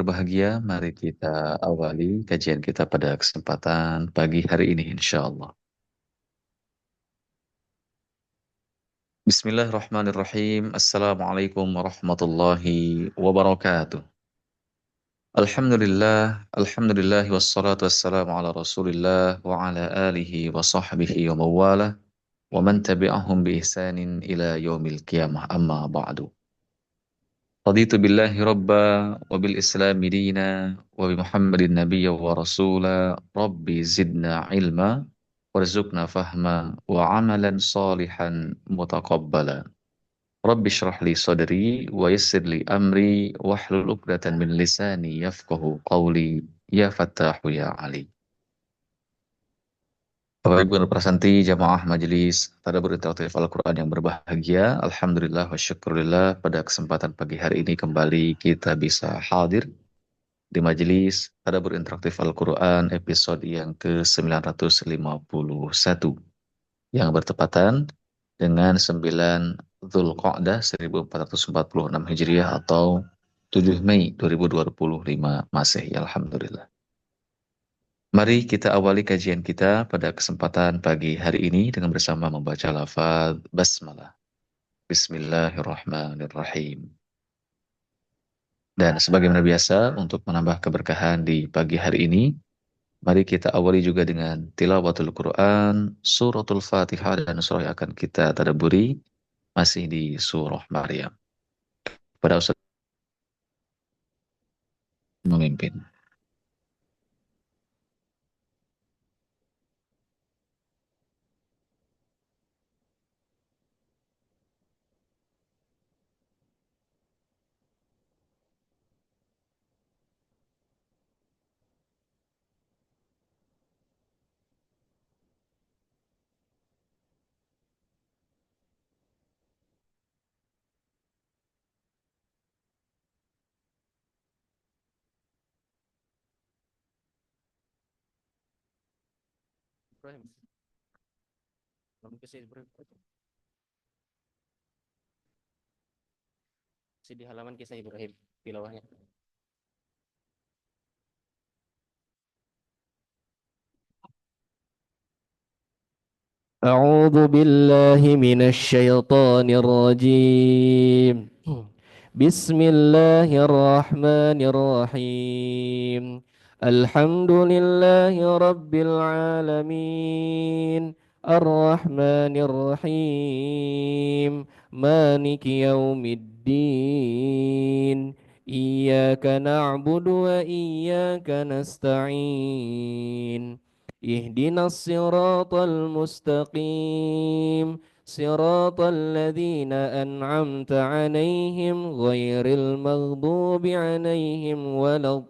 berbahagia, mari kita awali kajian kita pada kesempatan pagi hari ini, insya Allah. Bismillahirrahmanirrahim. Assalamualaikum warahmatullahi wabarakatuh. Alhamdulillah, wassalatu wassalamu ala rasulillah wa ala alihi wa sahbihi wa mawalah wa man tabi'ahum bi ihsanin ila yaumil qiyamah amma ba'du. Raditu billahi rabba wa bil islami dina wa bi muhammadin nabiyya wa rasula rabbi zidna ilma warzuqna fahma wa amalan salihan mutaqabbala. Rabbi shrah li sadri wa yassir li amri wahlul 'uqdatan min lisani yafqahu qawli ya fattahu ya ali. Bapak Ibu Nur Prasanti, jamaah majelis tadabbur interaktif Al-Quran yang berbahagia. Alhamdulillah wa syukurillah pada kesempatan pagi hari ini kembali kita bisa hadir di majelis tadabbur interaktif Al-Quran episode yang ke-951 yang bertepatan dengan 9 Dzulqa'dah 1446 Hijriah atau 7 Mei 2025 Masehi. Alhamdulillah. Mari kita awali kajian kita pada kesempatan pagi hari ini dengan bersama membaca lafaz basmalah. Bismillahirrahmanirrahim. Dan sebagaimana biasa untuk menambah keberkahan di pagi hari ini, mari kita awali juga dengan tilawatul Quran, suratul Fatihah dan surah yang akan kita tadabburi masih di surah Maryam. Pada Ustaz memimpin. Ibrahim, belum ke Ibrahim. Di halaman kisah Ibrahim, tilawahnya. أعوذ بالله من الشيطان الرجيم بسم الله الرحمن الرحيم الحمد لله رب العالمين الرحمن الرحيم مالك يوم الدين إياك نعبد وإياك نستعين اهدنا الصراط المستقيم صراط الذين أنعمت عليهم غير المغضوب عليهم ولا الضالين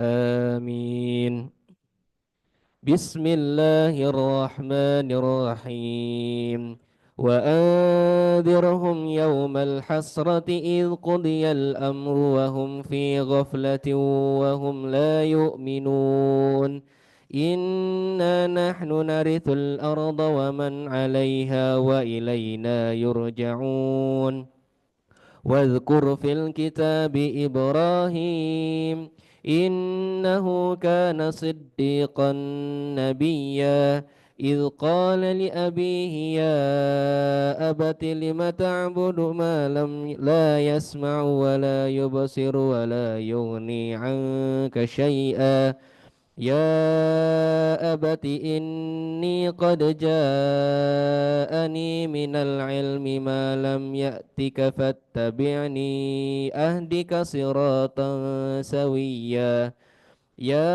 آمين بسم الله الرحمن الرحيم وأنذرهم يوم الحسرة إذ قضي الأمر وهم في غفلة وهم لا يؤمنون إنا نحن نرث الأرض ومن عليها وإلينا يرجعون واذكر في الكتاب إبراهيم إنه كان صديقا نبيا إذ قال لأبيه يا أبت لم تعبد ما لا يسمع ولا يبصر ولا يغني عنك شيئا يا أبت إني قد جاءني من العلم ما لم يأتك فاتبعني أهدك صراطا سويا يا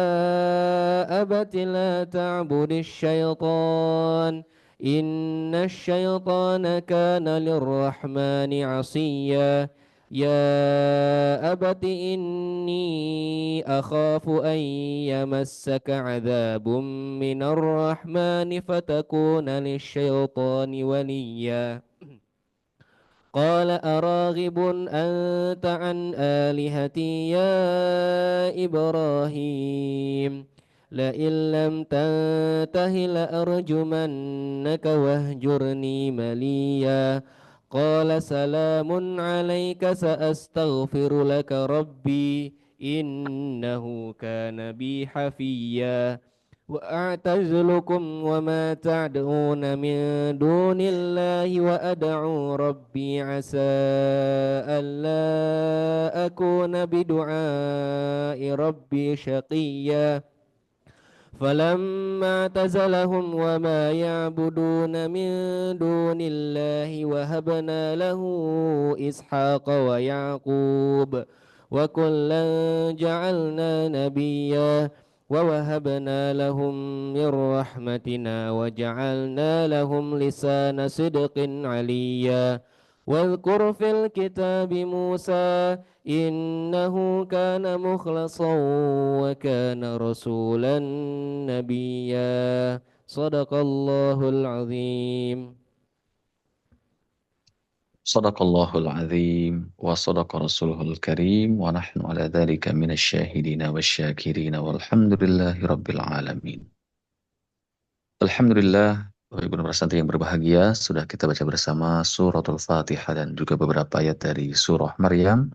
أبت لا تعبد الشيطان إن الشيطان كان للرحمن عصيا يا أبت إني أخاف أن يمسك عذاب من الرحمن فتكون للشيطان وليا قال أراغب أنت عن آلهتي يا إبراهيم لئن لم تنته لأرجمنك واهجرني مليا قال سلام عليك سأستغفر لك ربي إنه كان بي حفيا وأعتزلكم وما تعدون من دون الله وأدعو ربي عسى ألا أكون بدعاء ربي شقيا فلما اعتزلهم وما يعبدون من دون الله وهبنا له إسحاق ويعقوب وكلا جعلنا نبيا ووهبنا لهم من رحمتنا وجعلنا لهم لسان صدق عليا واذكر في الكتاب موسى إنه كان مخلصا وكان رسولا نبيا صدق الله العظيم. صدق الله العظيم وصدق رسوله الكريم ونحن على ذلك من الشاهدين والشاكرين والحمد لله رب العالمين. Alhamdulillah, Bapak Ibu dan santri yang berbahagia, sudah kita baca bersama suratul Fatihah dan juga beberapa ayat dari surah Maryam.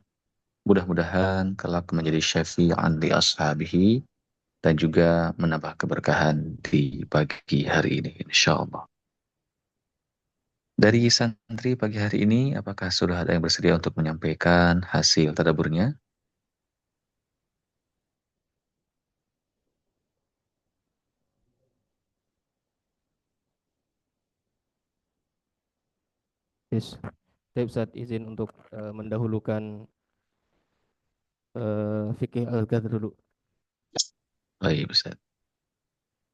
Mudah-mudahan kelak menjadi syafi'an li ashabihi dan juga menambah keberkahan di pagi hari ini, insya Allah. Dari santri pagi hari ini, apakah sudah ada yang bersedia untuk menyampaikan hasil tadaburnya? Yes. Saya Ustaz izin untuk mendahulukan fikih al-ghazal dulu. Baik, Ustaz.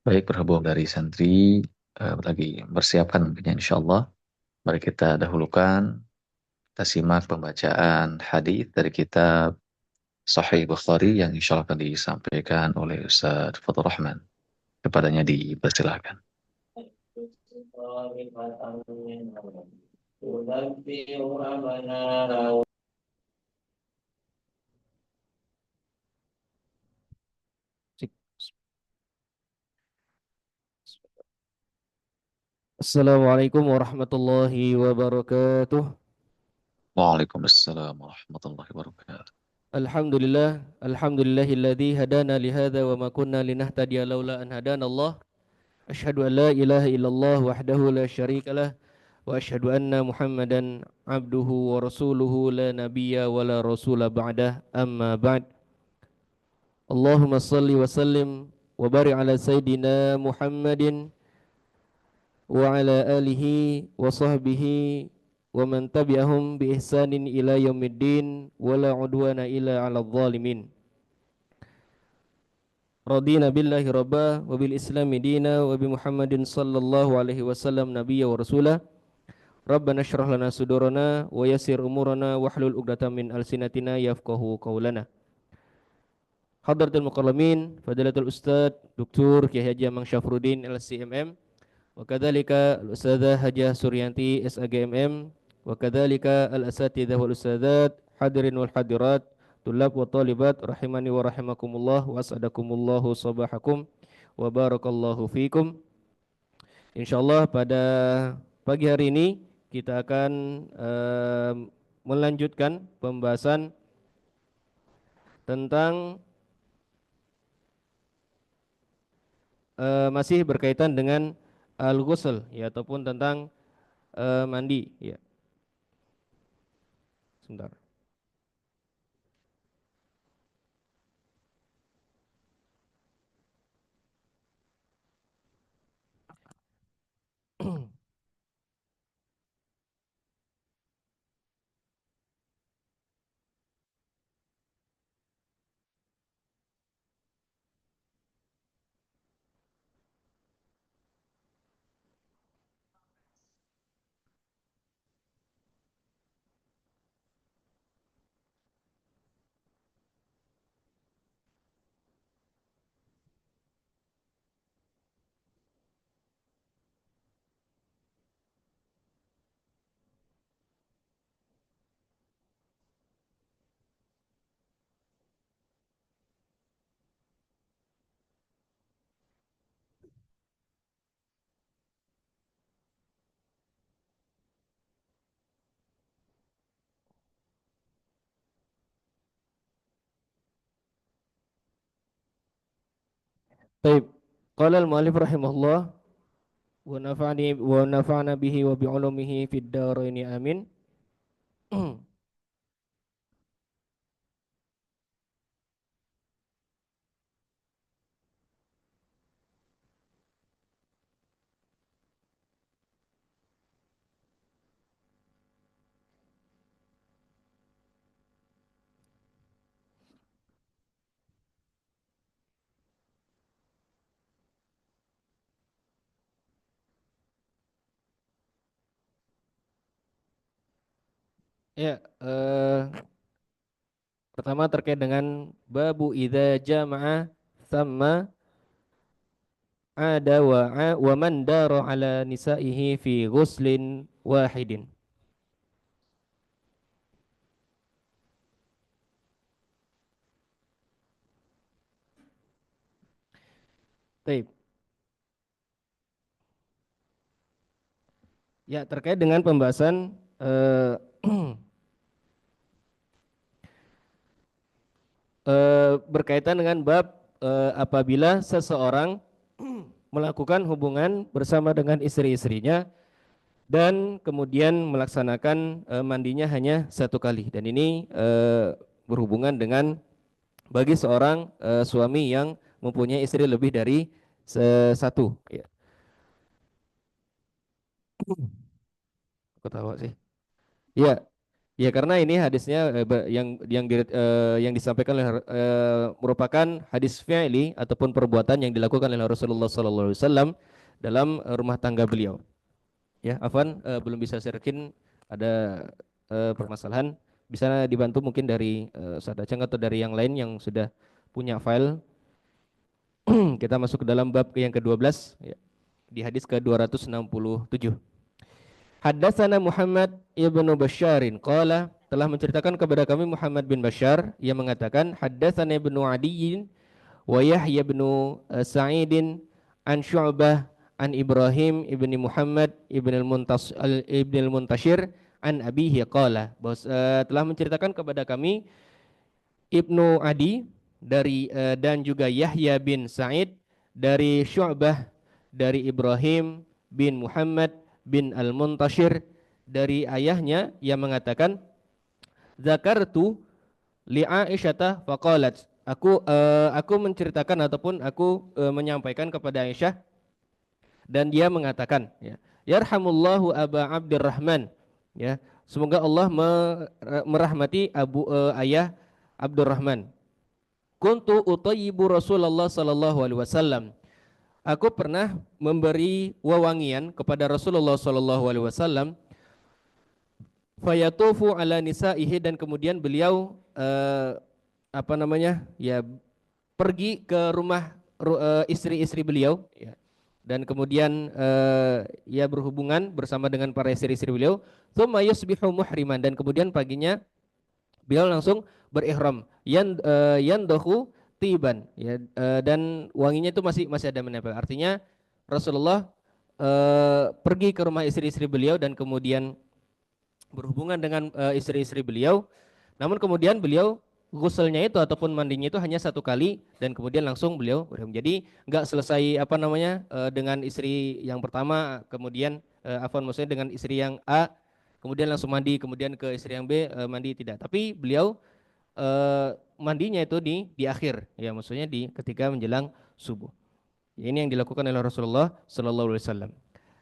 Baik, berhubung dari santri lagi bersiapkan mungkinnya insya Allah. Mari kita dahulukan, kita simak pembacaan hadis dari kitab Sahih Bukhari yang insya Allah akan disampaikan oleh Ustaz Fathur Rahman. Kepadanya dipersilakan. Assalamualaikum warahmatullahi wabarakatuh. Waalaikumsalam warahmatullahi wabarakatuh. Alhamdulillah, alhamdulillahilladzi hadana li hadza wa ma kunna linahtadiya laula an hadana Allah. Asyhadu an la ilaha illallah wahdahu la syarikalah wa asyhadu anna Muhammadan abduhu wa rasuluhu la nabiyya wa la rasula ba'dah amma ba'd. Allahumma salli wa sallim wa barik ala sayyidina Muhammadin wa ala alihi wa sahbihi wa man tabi'ahum bi ihsanin ila yaumiddin wa la udwana illa 'alal zalimin. Radina billahi rabba wa bil islami dina wa bi Muhammadin sallallahu alaihi wasallam nabiyya wa rasula. Rabbana shrah lana sudurana wa yassir umurana wahlul 'uqdatam min alsinatina yafqahu qawlana. Hadratul mukarramin, fadilatul ustad Dr. Kiai Haji Amang Syafruddin LCMM, wa kadzalika al-ustadzah Hajah Suryanti SAGMM, wa kadzalika al-asatidzah wal ustadzat hadirin wal hadirat, tulab wa talibat rahimani wa rahimakumullah wa as'adakumullahu sabahakum wa barakallahu fikum. Insyaallah pada pagi hari ini kita akan melanjutkan pembahasan tentang masih berkaitan dengan al-ghusl ya ataupun tentang mandi ya. Sebentar. Baik. Qala al-mu'allif rahimahullah wa nafa'na bihi wa bi'ulumihi fid dharaini amin. Ya, pertama terkait dengan babu idza jama'a thamma ada wa man dara ala nisaihi fi ghuslin wahidin. Baik. Ya, terkait dengan pembahasan berkaitan dengan bab apabila seseorang melakukan hubungan bersama dengan istri-istrinya dan kemudian melaksanakan mandinya hanya satu kali, dan ini berhubungan dengan bagi seorang suami yang mempunyai istri lebih dari satu. Ya. Aku tahu sih. Ya, ya karena ini hadisnya yang disampaikan oleh merupakan hadis fi'li ataupun perbuatan yang dilakukan oleh Rasulullah sallallahu alaihi wasallam dalam rumah tangga beliau. Ya, Afwan, belum bisa share-in, ada permasalahan. Bisa dibantu mungkin dari Ustaz Aceng atau dari yang lain yang sudah punya file. Kita masuk ke dalam bab yang ke-12 ya, di hadis ke-267. Haddatsana Muhammad ibnu Basyarin qala, telah menceritakan kepada kami Muhammad bin Bashar yang mengatakan haddatsana ibnu Adiyyin wa Yahya ibnu Sa'idin an Syu'bah an Ibrahim ibni Muhammad ibn al-Muntashir an abihi qala, telah menceritakan kepada kami Ibnu Adi dari dan juga Yahya bin Sa'id dari Syu'bah dari Ibrahim bin Muhammad bin Al-Muntashir dari ayahnya yang mengatakan zakartu li Aisyata faqalat, aku menceritakan ataupun aku menyampaikan kepada Aisyah dan dia mengatakan ya, yarhamullahu Aba Abdurrahman, ya, semoga Allah merahmati ayah Abdurrahman. Kuntu utayyibu Rasulullah sallallahu alaihi wasallam. Aku pernah memberi wewangian kepada Rasulullah sallallahu alaihi wasallam. Fayatufu ala nisaihi, dan kemudian beliau apa namanya? Ya, pergi ke rumah istri-istri beliau ya. Dan kemudian ia berhubungan bersama dengan para istri-istri beliau. Tsumma yusbihu muhriman, dan kemudian paginya beliau langsung berihram yandahu tiban ya, dan wanginya itu masih ada menempel. Artinya Rasulullah pergi ke rumah istri-istri beliau dan kemudian berhubungan dengan istri-istri beliau, namun kemudian beliau guselnya itu ataupun mandinya itu hanya satu kali dan kemudian langsung beliau berihram. Jadi nggak selesai apa namanya dengan istri yang pertama kemudian maksudnya dengan istri yang A kemudian langsung mandi, kemudian ke istri yang B mandi, tidak. Tapi beliau mandinya itu di akhir, ya maksudnya di ketika menjelang subuh. Ini yang dilakukan oleh Rasulullah Sallallahu Alaihi Wasallam.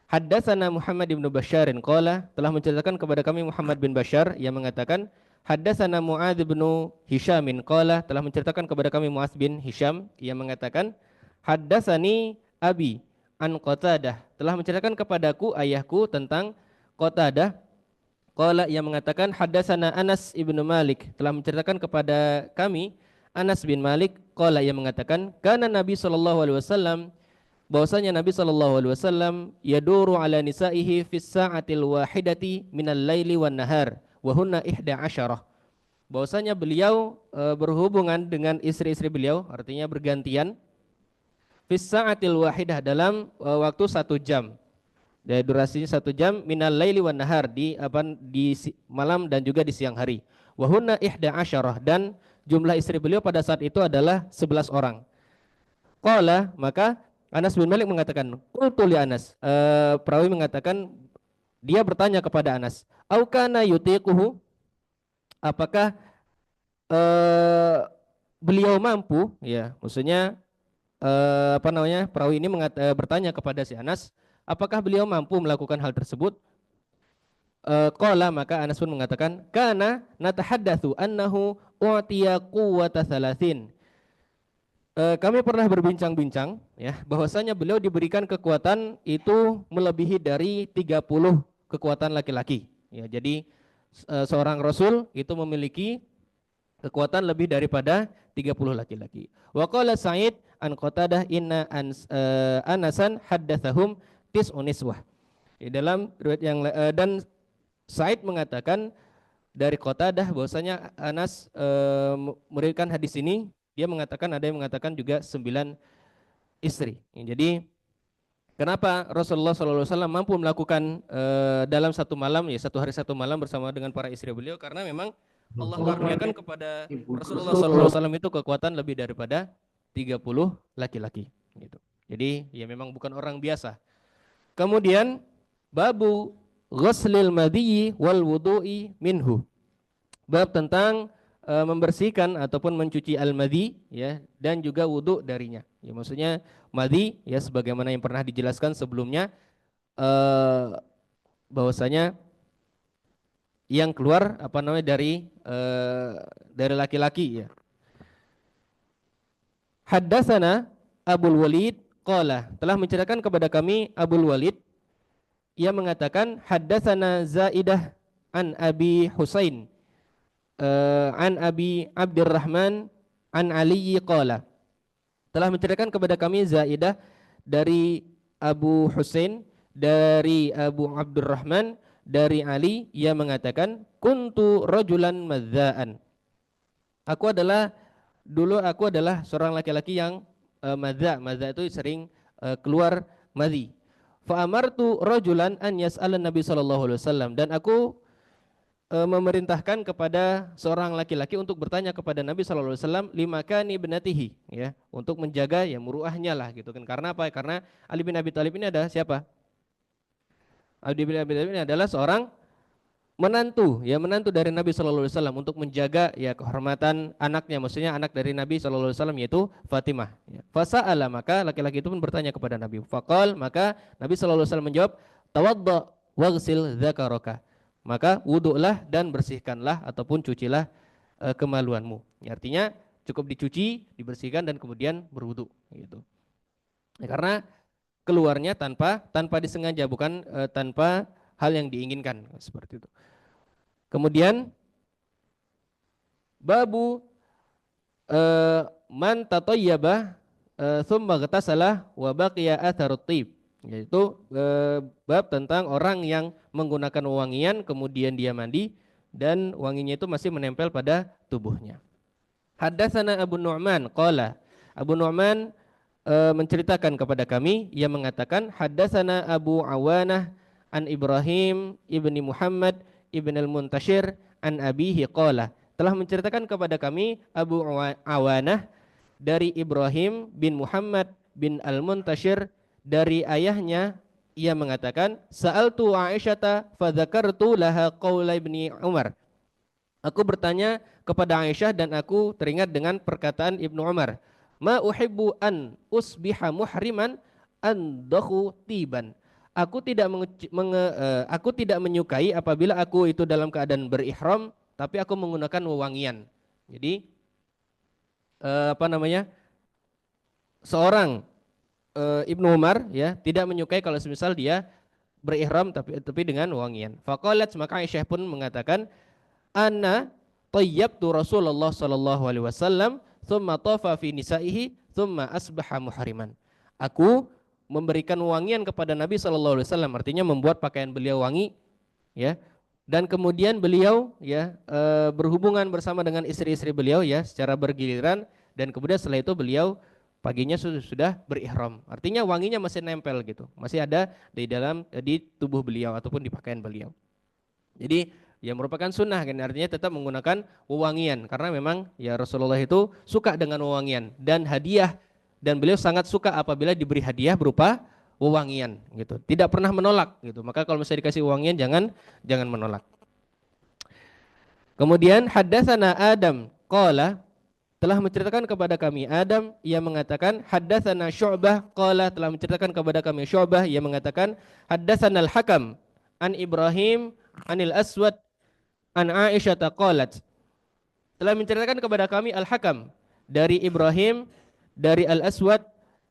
Haddatsana Muhammad bin Basyarin qala, telah menceritakan kepada kami Muhammad bin Basyar yang mengatakan haddatsana Muadz bin Hisyamin qala, telah menceritakan kepada kami Muadz bin Hisyam yang mengatakan haddatsani abi an Qatadah, telah menceritakan kepadaku ayahku tentang Qatadah. Qala, yang mengatakan haddatsana Anas ibnu Malik, telah menceritakan kepada kami Anas bin Malik. Qala, yang mengatakan kana Nabi sallallahu alaihi wasallam, bahwasanya Nabi sallallahu alaihi wasallam yaduru ala nisaihi fis sa'atil wahidati minal laili wan nahar wa hunna 11. Bahwasanya beliau berhubungan dengan istri-istri beliau, artinya bergantian, fis sa'atil wahidah, dalam waktu 1 jam. Dari durasinya 1 jam, minal laili wan nahar, di malam dan juga di siang hari. Wahunna 11, dan jumlah istri beliau pada saat itu adalah 11 orang. Qala, maka Anas bin Malik mengatakan, qultu li Anas. Perawi mengatakan dia bertanya kepada Anas, au kana yutiquhu, apakah eh, beliau mampu, ya, maksudnya apa namanya? Perawi ini bertanya kepada si Anas, apakah beliau mampu melakukan hal tersebut? Qala, maka Anas pun mengatakan, kana natahaddatsu annahu u'tiya quwwata thalathin. Kami pernah berbincang-bincang ya bahwasanya beliau diberikan kekuatan itu melebihi dari 30 kekuatan laki-laki. Ya, jadi seorang rasul itu memiliki kekuatan lebih daripada 30 laki-laki. Wa qala Sa'id an Qatadah Anasan haddatsahum tis'un niswah. Di dalam riwayat yang dan Sa'id mengatakan dari Qatadah bahwasanya Anas meriwayatkan hadis ini, dia mengatakan, ada yang mengatakan juga 9 istri. Jadi kenapa Rasulullah SAW mampu melakukan dalam satu malam, ya satu hari satu malam bersama dengan para istri beliau, karena memang Allah karuniakan kepada Rasulullah SAW itu kekuatan lebih daripada 30 laki-laki. Gitu. Jadi ya memang bukan orang biasa. Kemudian babu ghuslil madhi wal wudu'i minhu. Bab tentang membersihkan ataupun mencuci al-madhi ya dan juga wudu darinya. Ya maksudnya madhi ya sebagaimana yang pernah dijelaskan sebelumnya bahwasanya yang keluar apa namanya dari laki-laki ya. Haddatsana Abul Walid qala, telah menceritakan kepada kami Abul Walid, ia mengatakan haddatsana Zaidah an Abi Husain an Abi Abdurrahman an Ali qala, telah menceritakan kepada kami Zaidah dari Abu Husain dari Abu Abdurrahman dari Ali, ia mengatakan kuntu rajulan madzaan, aku adalah seorang laki-laki yang madza itu sering keluar madhi. Fa amartu rajulan an yas'alan Nabi sallallahu alaihi wasallam, dan aku memerintahkan kepada seorang laki-laki untuk bertanya kepada Nabi sallallahu alaihi wasallam limakani ibnatihi, ya, untuk menjaga ya muruahnya lah gitu kan. Karena apa? Karena Ali bin Abi Thalib ini ada siapa? Ali bin Abi Thalib ini adalah seorang menantu, ya menantu dari Nabi sallallahu alaihi wasallam, untuk menjaga ya kehormatan anaknya, maksudnya anak dari Nabi sallallahu alaihi wasallam yaitu Fatimah. Ya. Fasa'ala, maka laki-laki itu pun bertanya kepada Nabi. Faqal, maka Nabi sallallahu alaihi wasallam menjawab, tawadda waghsil dzakaraka. Maka wuduklah dan bersihkanlah ataupun cucilah kemaluanmu. Ya, artinya cukup dicuci, dibersihkan dan kemudian berwudu gitu. Ya, karena keluarnya tanpa disengaja, bukan tanpa hal yang diinginkan seperti itu. Kemudian babu man tatayyaba thumma ghtasala wa baqiya atharut tib, yaitu bab tentang orang yang menggunakan wewangian kemudian dia mandi dan wanginya itu masih menempel pada tubuhnya. Haddatsana Abu Nu'man qala, Abu Nu'man menceritakan kepada kami, ia mengatakan haddatsana Abu Awanah an Ibrahim ibni Muhammad ibn al-Muntashir an abihi qala, telah menceritakan kepada kami Abu Awanah dari Ibrahim bin Muhammad bin al-Muntashir dari ayahnya, ia mengatakan sa'altu Aisyata fadzakartu laha qaula ibni Umar, aku bertanya kepada Aisyah dan aku teringat dengan perkataan Ibnu Umar, ma uhibbu an usbiha muhriman andakhu tiban, aku tidak menyukai apabila aku itu dalam keadaan berihram tapi aku menggunakan wewangian. Jadi apa namanya, seorang Ibnu Umar ya tidak menyukai kalau semisal dia berihram tapi dengan wangian. Faqalat, maka Aisyah pun mengatakan, ana tayyabtu Rasulullah sallallahu alaihi wasallam thumma tafa fi nisaihi thumma asbaha muhriman. Aku memberikan wangian kepada Nabi sallallahu alaihi wasallam, artinya membuat pakaian beliau wangi ya. Dan kemudian beliau ya berhubungan bersama dengan istri-istri beliau ya secara bergiliran, dan kemudian setelah itu beliau paginya sudah berihram. Artinya wanginya masih nempel gitu, masih ada di tubuh beliau ataupun di pakaian beliau. Jadi ya merupakan sunnah kan, artinya tetap menggunakan wewangian karena memang ya Rasulullah itu suka dengan wewangian, dan hadiah dan beliau sangat suka apabila diberi hadiah berupa wewangian gitu. Tidak pernah menolak gitu. Maka kalau misalnya dikasih wewangian jangan menolak. Kemudian haddatsana Adam qala telah menceritakan kepada kami Adam, ia mengatakan haddatsana Syu'bah qala telah menceritakan kepada kami Syu'bah, ia mengatakan haddatsana Al-Hakam an Ibrahim anil Aswad an Aisyah qalat telah menceritakan kepada kami Al-Hakam dari Ibrahim dari Al-Aswad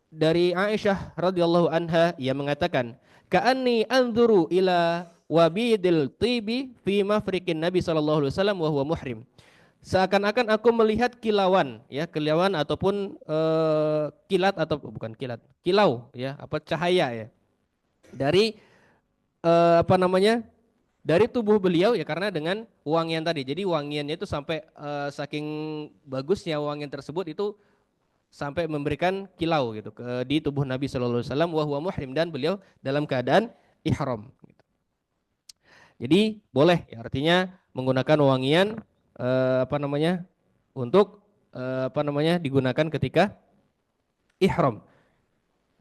dari Aisyah radhiyallahu anha, ia mengatakan ka'anni anzuru ila wabidil tibi fi mafrikin Nabi sallallahu alaihi wasallam wa huwa muhrim. Seakan-akan aku melihat kilauan ya, kilauan ataupun kilat atau bukan kilat, kilau ya, apa cahaya ya. Dari apa namanya? Dari tubuh beliau ya karena dengan wangian tadi. Jadi wangiannya itu sampai saking bagusnya wangian tersebut itu sampai memberikan kilau gitu di tubuh Nabi sallallahu alaihi wasallam wa huwa muhrim dan beliau dalam keadaan ihram gitu. Jadi boleh ya, artinya menggunakan wangian apa namanya untuk apa namanya digunakan ketika ihram.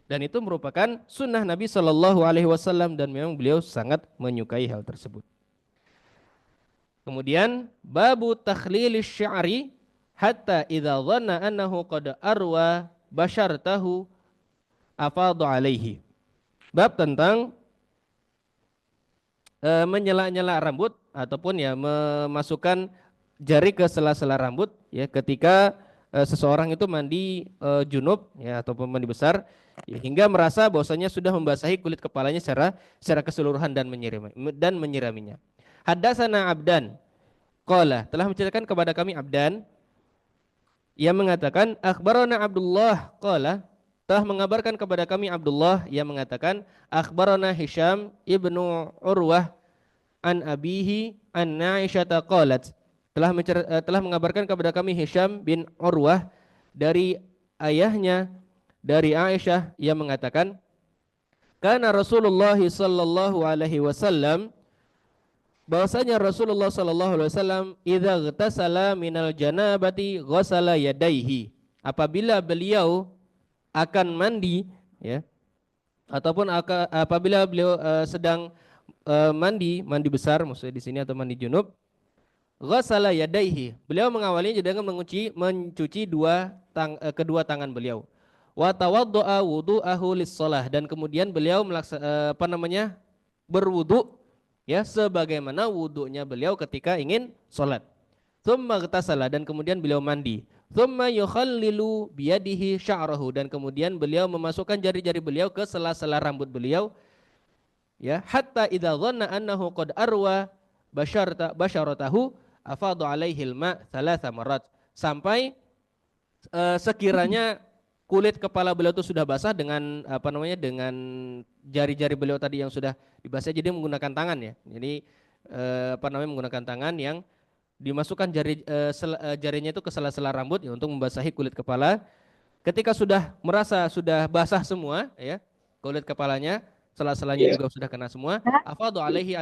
Dan itu merupakan sunnah Nabi Shallallahu Alaihi Wasallam dan memang beliau sangat menyukai hal tersebut. Kemudian babu takhlilis sya'ri hatta idza dhanna annahu qad arwa basyartahu afadhu alaihi. Bab tentang menyela-nyela rambut ataupun ya memasukkan jari ke sela-sela rambut ya ketika seseorang itu mandi junub ya ataupun mandi besar ya, hingga merasa bahwasanya sudah membasahi kulit kepalanya secara keseluruhan dan menyiraminya. Haddatsana Abdan qala telah menceritakan kepada kami Abdan, ia mengatakan akhbarana Abdullah qala telah mengabarkan kepada kami Abdullah, ia mengatakan akhbarana Hisham ibnu Urwah an abihi an Aisyah qalat telah mengabarkan kepada kami Hisham bin Urwah dari ayahnya dari Aisyah, ia mengatakan kana Rasulullah sallallahu alaihi wasallam bahwasanya Rasulullah sallallahu alaihi wasallam idza ghtasala minal janabati ghasala yadaihi, apabila beliau akan mandi ya ataupun apabila beliau sedang mandi besar maksudnya di sini atau mandi junub, ghasala yadaihi, beliau mengawalinya dengan mencuci kedua tangan beliau. Wa tawaddoa wudu'ahu lis-shalah, dan kemudian beliau berwudu ya sebagaimana wudunya beliau ketika ingin salat. Tsumma ghtasala, dan kemudian beliau mandi. Tsumma yukhallilu biyadihi sya'rahu, dan kemudian beliau memasukkan jari-jari beliau ke sela-sela rambut beliau ya hatta idza dhanna annahu qad arwa basyaratahu afadha alaihi al-ma' thalatha marat, sampai sekiranya kulit kepala beliau itu sudah basah dengan apa namanya dengan jari-jari beliau tadi yang sudah dibasahi, jadi menggunakan tangan ya. Jadi apa namanya menggunakan tangan yang dimasukkan jarinya itu ke sela-sela rambut ya, untuk membasahi kulit kepala. Ketika sudah merasa sudah basah semua ya kulit kepalanya, sela-selanya juga sudah kena semua, afadhu alaihi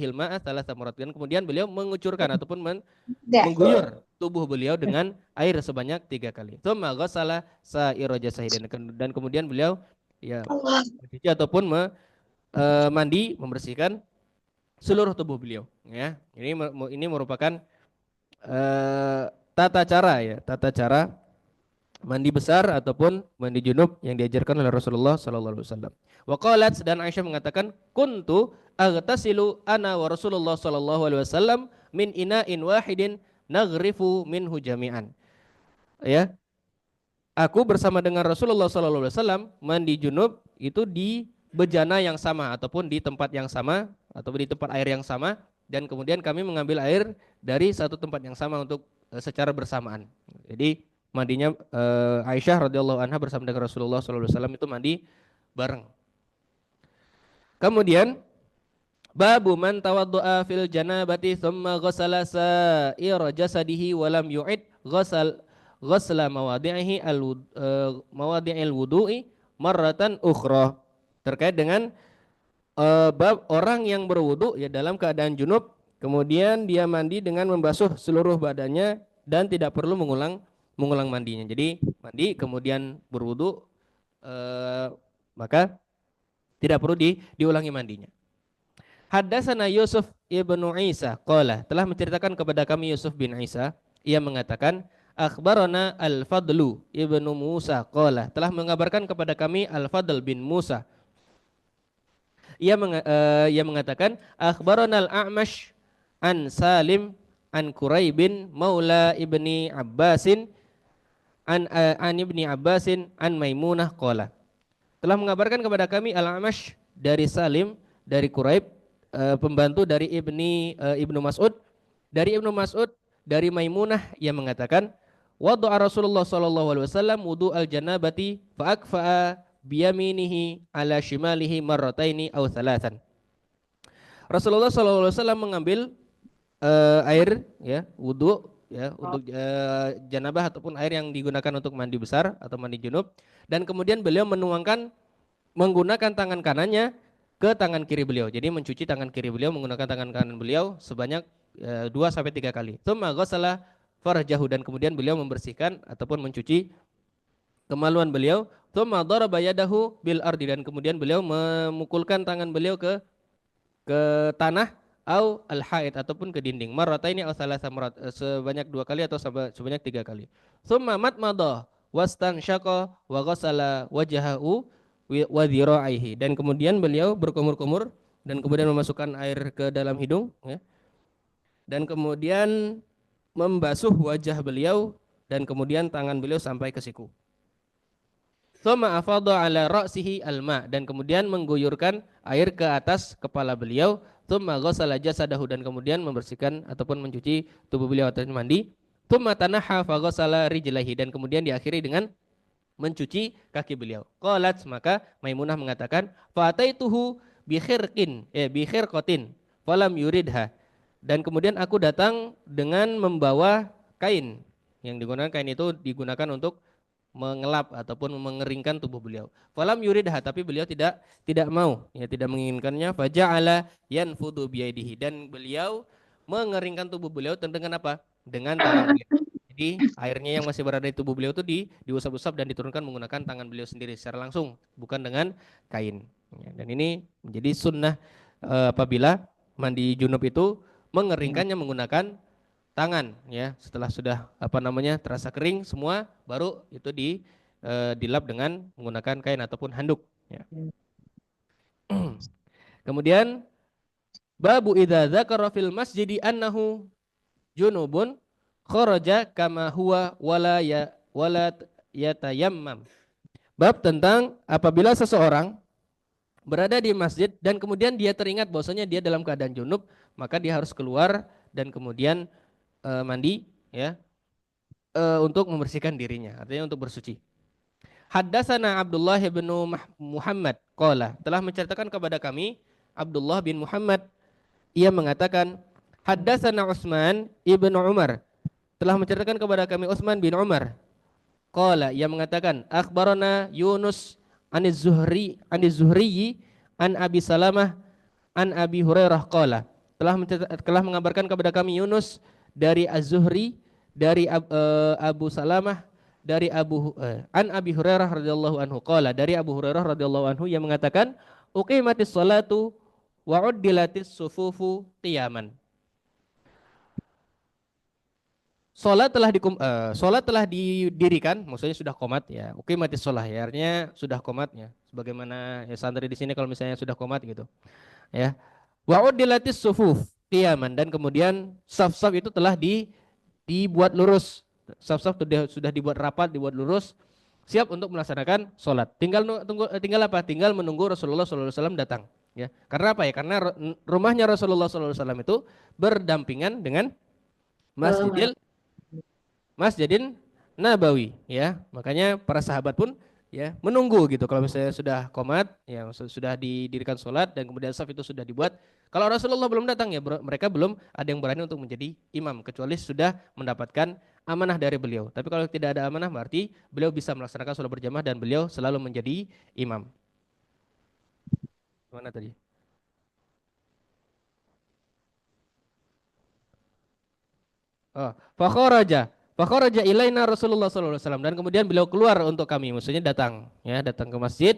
al-ma'a thalatha marat, dan kemudian beliau mengucurkan ataupun mengguyur tubuh beliau dengan air sebanyak 3 kali. Tsumma ghassala sa'ira jasadihi, dan kemudian beliau ya mencuci ataupun mandi membersihkan seluruh tubuh beliau ya. Ini merupakan tata cara mandi besar ataupun mandi junub yang diajarkan oleh Rasulullah sallallahu alaihi wasallam. Wa qalat, dan Aisyah mengatakan kuntu aghtasilu ana wa Rasulullah sallallahu alaihi wasallam min ina'in wahidin naghrifu minhu jami'an. Ya. Aku bersama dengan Rasulullah sallallahu alaihi wasallam mandi junub itu di bejana yang sama ataupun di tempat yang sama atau di tempat air yang sama, dan kemudian kami mengambil air dari satu tempat yang sama untuk secara bersamaan. Jadi mandinya Aisyah radhiyallahu anha bersama dengan Rasulullah sallallahu alaihi wasallam itu mandi bareng. Kemudian babu man tawaddu'a fil janabati thumma ghassala sa'ira jasadihi wa lam yu'id ghasla mawadi'il wudu'i marratan ukhra. Terkait dengan bab orang yang berwudu ya dalam keadaan junub, kemudian dia mandi dengan membasuh seluruh badannya dan tidak perlu mengulang mengulang mandinya. Jadi mandi kemudian berwudu, maka tidak perlu diulangi mandinya. Haddatsana Yusuf ibnu Isa qala, telah menceritakan kepada kami Yusuf bin Isa, ia mengatakan akhbarana Al-Fadlu ibnu Musa qala, telah mengabarkan kepada kami Al-Fadl bin Musa, ia mengatakan akhbarana Al-A'mash an Salim an Quraibin maula ibni Abbasin an ibni Abbasin an Maimunah qala, telah mengabarkan kepada kami Al-A'mash dari Salim dari Quraib, pembantu dari Ibnu Mas'ud, dari Ibnu Mas'ud dari Maimunah yang mengatakan wada'a Rasulullah sallallahu alaihi wasallam wudu al-janabati fa akfa'a biyaminihi ala shimalihi marrataini aw thalathan. Rasulullah sallallahu alaihi wasallam mengambil air ya wudu ya untuk janabah ataupun air yang digunakan untuk mandi besar atau mandi junub, dan kemudian beliau menuangkan menggunakan tangan kanannya ke tangan kiri beliau. Jadi mencuci tangan kiri beliau menggunakan tangan kanan beliau sebanyak 2 sampai 3 kali. Tsumma ghassala farjahu, dan kemudian beliau membersihkan ataupun mencuci kemaluan beliau. Tsumma daraba yadahu bil ardi, dan kemudian beliau memukulkan tangan beliau ke tanah au al haid ataupun ke dinding. Marrataini aw thalatha marat, sebanyak 2 kali atau sebanyak 3 kali. Tsumma matmadha wastansyaqa wa ghassala wajhahu wa dhira'aihi, dan kemudian beliau berkumur-kumur dan kemudian memasukkan air ke dalam hidung ya, dan kemudian membasuh wajah beliau dan kemudian tangan beliau sampai ke siku. Tsumma afadha ala ra'sihi alma, dan kemudian mengguyurkan air ke atas kepala beliau. Tsumma ghassala jasadahu, dan kemudian membersihkan ataupun mencuci tubuh beliau atau mandi. Tsumma tanaha fa ghassala rijlaihi, dan kemudian diakhiri dengan mencuci kaki beliau. Qalat, maka Maimunah mengatakan, fa ataituhu bi khirqatin falam yuridha, dan kemudian aku datang dengan membawa kain, yang digunakan kain itu digunakan untuk mengelap ataupun mengeringkan tubuh beliau. Falam yuridha, tapi beliau tidak mau, ya tidak menginginkannya. Faja'ala yanfudu biyadihi, dan beliau mengeringkan tubuh beliau dengan apa? Dengan tangan beliau. Jadi airnya yang masih berada di tubuh beliau itu diusap-usap dan diturunkan menggunakan tangan beliau sendiri secara langsung, bukan dengan kain. Ya, dan ini menjadi sunnah apabila mandi junub itu mengeringkannya menggunakan tangan ya, setelah sudah terasa kering semua, baru itu dilap dengan menggunakan kain ataupun handuk ya. Kemudian babu idza dzakara fil masjidi annahu junubun kharaja kama huwa wala yatayammam. Bab tentang apabila seseorang berada di masjid dan kemudian dia teringat bahwasanya dia dalam keadaan junub, maka dia harus keluar dan kemudian mandi ya, untuk membersihkan dirinya, artinya untuk bersuci. Haddatsana Abdullah bin Muhammad qala, telah menceritakan kepada kami Abdullah bin Muhammad, ia mengatakan haddatsana Utsman ibnu Umar, telah menceritakan kepada kami Utsman bin Umar qala, ia mengatakan akhbarana Yunus aniz-Zuhri an Abi Salamah an Abi Hurairah qala, telah mengabarkan kepada kami Yunus dari Az-Zuhri dari Abu Salamah dari an Abi Hurairah radhiyallahu anhu qala, dari Abu Hurairah radhiyallahu anhu yang mengatakan uqimatis salatu wa uddilatis sufufu qiyaman. Salat telah didirikan, maksudnya sudah qomat ya. Uqimatis shalah ya, artinya sudah qomatnya. Sebagaimana ya santri di sini kalau misalnya sudah qomat gitu. Ya. Wa uddilatis sufuf qiyaman, dan kemudian saf-saf itu telah dibuat lurus. Saf-saf sudah dibuat rapat, dibuat lurus, siap untuk melaksanakan sholat. Tinggal apa? Tinggal menunggu Rasulullah SAW datang. Ya. Karena apa ya? Karena rumahnya Rasulullah SAW itu berdampingan dengan Masjidin Nabawi. Ya. Makanya para sahabat pun ya menunggu gitu. Kalau misalnya sudah qomat, ya sudah didirikan sholat dan kemudian saf itu sudah dibuat. Kalau Rasulullah belum datang ya mereka belum ada yang berani untuk menjadi imam kecuali sudah mendapatkan amanah dari beliau. Tapi kalau tidak ada amanah berarti beliau bisa melaksanakan sholat berjamaah dan beliau selalu menjadi imam. Mana tadi? Oh, fakharaja Fakharaja ilaina Rasulullah sallallahu alaihi wasallam, dan kemudian beliau keluar untuk kami, maksudnya datang, ya, datang ke masjid.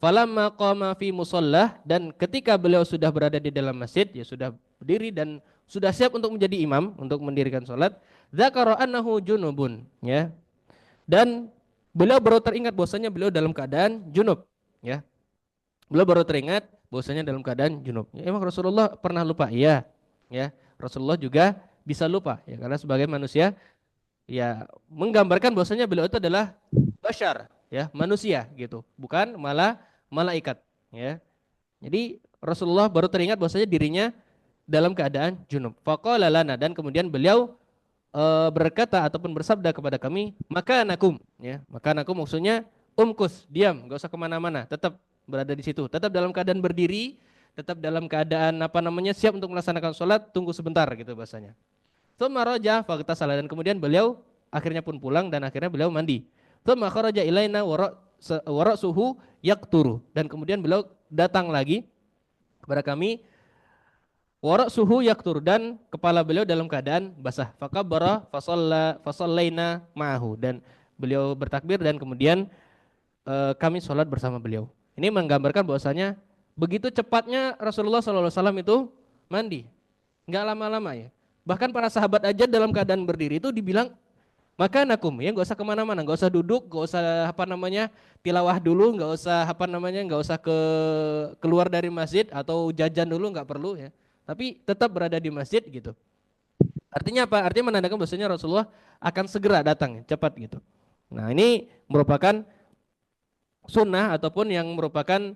Falamma qama fi musallah, dan ketika beliau sudah berada di dalam masjid, ya sudah berdiri dan sudah siap untuk menjadi imam, untuk mendirikan salat, dzakara annahu junubun, ya. Dan beliau baru teringat bahwasanya beliau dalam keadaan junub, ya. Beliau baru teringat bahwasanya dalam keadaan junub. Ya, emang Rasulullah pernah lupa? Iya, ya. Rasulullah juga bisa lupa, ya, karena sebagai manusia, ya, menggambarkan bahwasanya beliau itu adalah bashar, ya, manusia gitu, bukan malah malaikat, ya. Jadi Rasulullah baru teringat bahwasanya dirinya dalam keadaan junub. Faqala lana, dan kemudian beliau berkata ataupun bersabda kepada kami, maka nakum, ya, maka nakum maksudnya umkus, diam, nggak usah kemana-mana, tetap berada di situ, tetap dalam keadaan berdiri, tetap dalam keadaan apa namanya siap untuk melaksanakan sholat, tunggu sebentar gitu bahasanya. Tsumma raja faghtasala, dan kemudian beliau akhirnya pun pulang dan akhirnya beliau mandi. Tsumma kharaja ilaina wara suhu yakturu, dan kemudian beliau datang lagi kepada kami, wara suhu yaktur, dan kepala beliau dalam keadaan basah. Fakabbara fasallaina ma'ahu, dan beliau bertakbir dan kemudian kami sholat bersama beliau. Ini menggambarkan bahwasanya begitu cepatnya Rasulullah SAW itu mandi, nggak lama-lama, ya. Bahkan para sahabat aja dalam keadaan berdiri itu dibilang maka nakum, ya, nggak usah kemana-mana, nggak usah duduk, nggak usah apa namanya tilawah dulu, nggak usah apa namanya, nggak usah keluar dari masjid atau jajan dulu, nggak perlu, ya. Tapi tetap berada di masjid gitu. Artinya apa? Artinya menandakan bahwasanya Rasulullah akan segera datang, cepat gitu. Nah, ini merupakan sunnah ataupun yang merupakan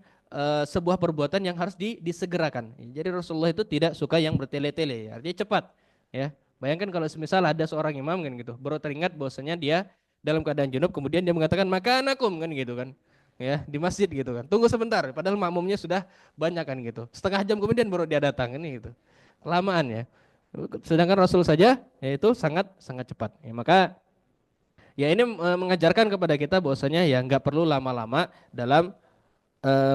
sebuah perbuatan yang harus disegerakan. Jadi Rasulullah itu tidak suka yang bertele-tele, artinya cepat, ya. Bayangkan kalau semisal ada seorang imam kan gitu, baru teringat bahwasanya dia dalam keadaan junub, kemudian dia mengatakan maka anakum kan gitu kan, ya, di masjid gitu kan. Tunggu sebentar, padahal makmumnya sudah banyak kan gitu. Setengah jam kemudian baru dia datang, ini gitu. Kelamaan, ya. Sedangkan Rasul saja yaitu sangat sangat cepat. Ya, maka ya ini mengajarkan kepada kita bahwasanya ya nggak perlu lama-lama dalam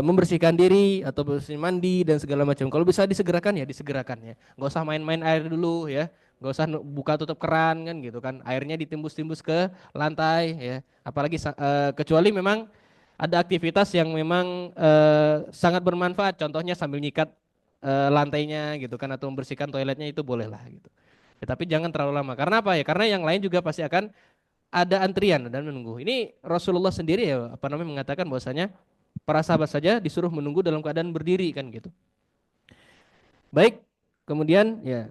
membersihkan diri atau bersih mandi dan segala macam. Kalau bisa disegerakan ya disegerakan, ya. Nggak usah main-main air dulu, ya. Nggak usah buka tutup keran kan gitu kan. Airnya ditimbus-timbus ke lantai, ya. Apalagi kecuali memang ada aktivitas yang memang sangat bermanfaat. Contohnya sambil nyikat lantainya gitu kan, atau membersihkan toiletnya, itu boleh lah gitu. Ya, tapi jangan terlalu lama. Karena apa ya? Karena yang lain juga pasti akan ada antrian dan menunggu. Ini Rasulullah sendiri ya apa namanya mengatakan bahwasanya para sahabat saja disuruh menunggu dalam keadaan berdiri kan gitu. Baik, kemudian ya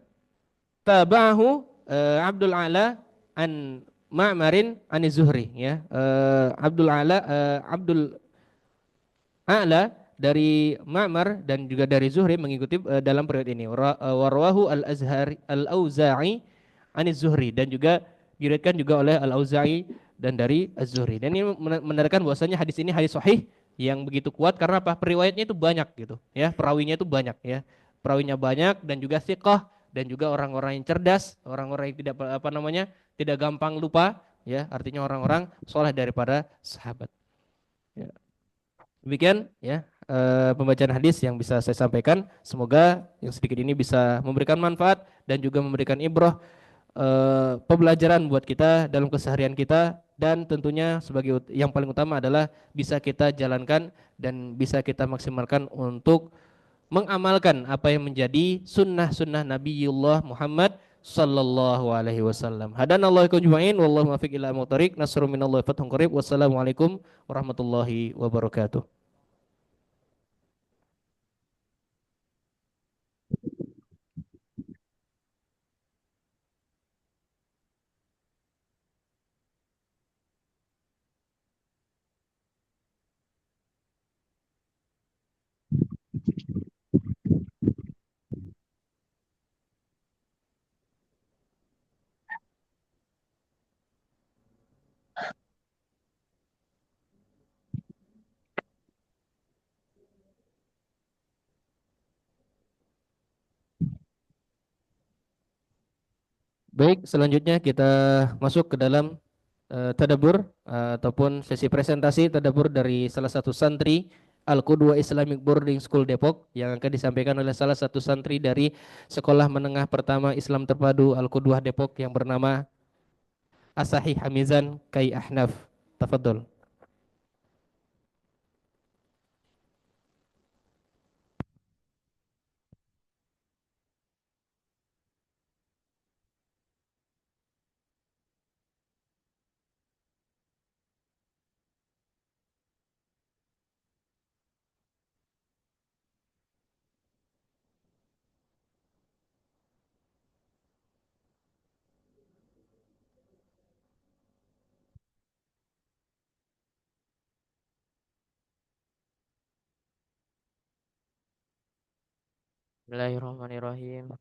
tabahu Abdul Ala an Ma'marin an Zuhri, ya. Abdul A'la dari Ma'mar dan juga dari Zuhri mengikuti dalam periode ini. Warwahu al-Azhari al-Auza'i an Zuhri, dan juga diriwayatkan juga oleh al-Auza'i dan dari Az-Zuhri. Dan ini menandakan bahwasanya hadis ini hadis sahih yang begitu kuat karena apa? Periwayatnya itu banyak gitu, ya. Perawinya itu banyak, ya. Perawinya banyak dan juga thiqah, dan juga orang-orang yang cerdas, orang-orang yang tidak apa namanya, tidak gampang lupa, ya. Artinya orang-orang soleh daripada sahabat. Ya. Demikian, ya, pembacaan hadis yang bisa saya sampaikan. Semoga yang sedikit ini bisa memberikan manfaat dan juga memberikan ibrah, pembelajaran buat kita dalam keseharian kita, dan tentunya sebagai yang paling utama adalah bisa kita jalankan dan bisa kita maksimalkan untuk mengamalkan apa yang menjadi sunnah-sunnah Nabiullah Muhammad sallallahu alaihi wasallam. Hadanallahu ajma'in wallahu muwaffiq ila aqwamit thoriq. Nasrun minallahi fathun qarib. Wassalamualaikum warahmatullahi wabarakatuh. Baik, selanjutnya kita masuk ke dalam tadabbur ataupun sesi presentasi tadabbur dari salah satu santri Al-Qudwa Islamic Boarding School Depok yang akan disampaikan oleh salah satu santri dari Sekolah Menengah Pertama Islam Terpadu Al-Qudwah Depok yang bernama Asahi Hamizan Kai Ahnaf. Tafadhol. Bismillahirrahmanirrahim.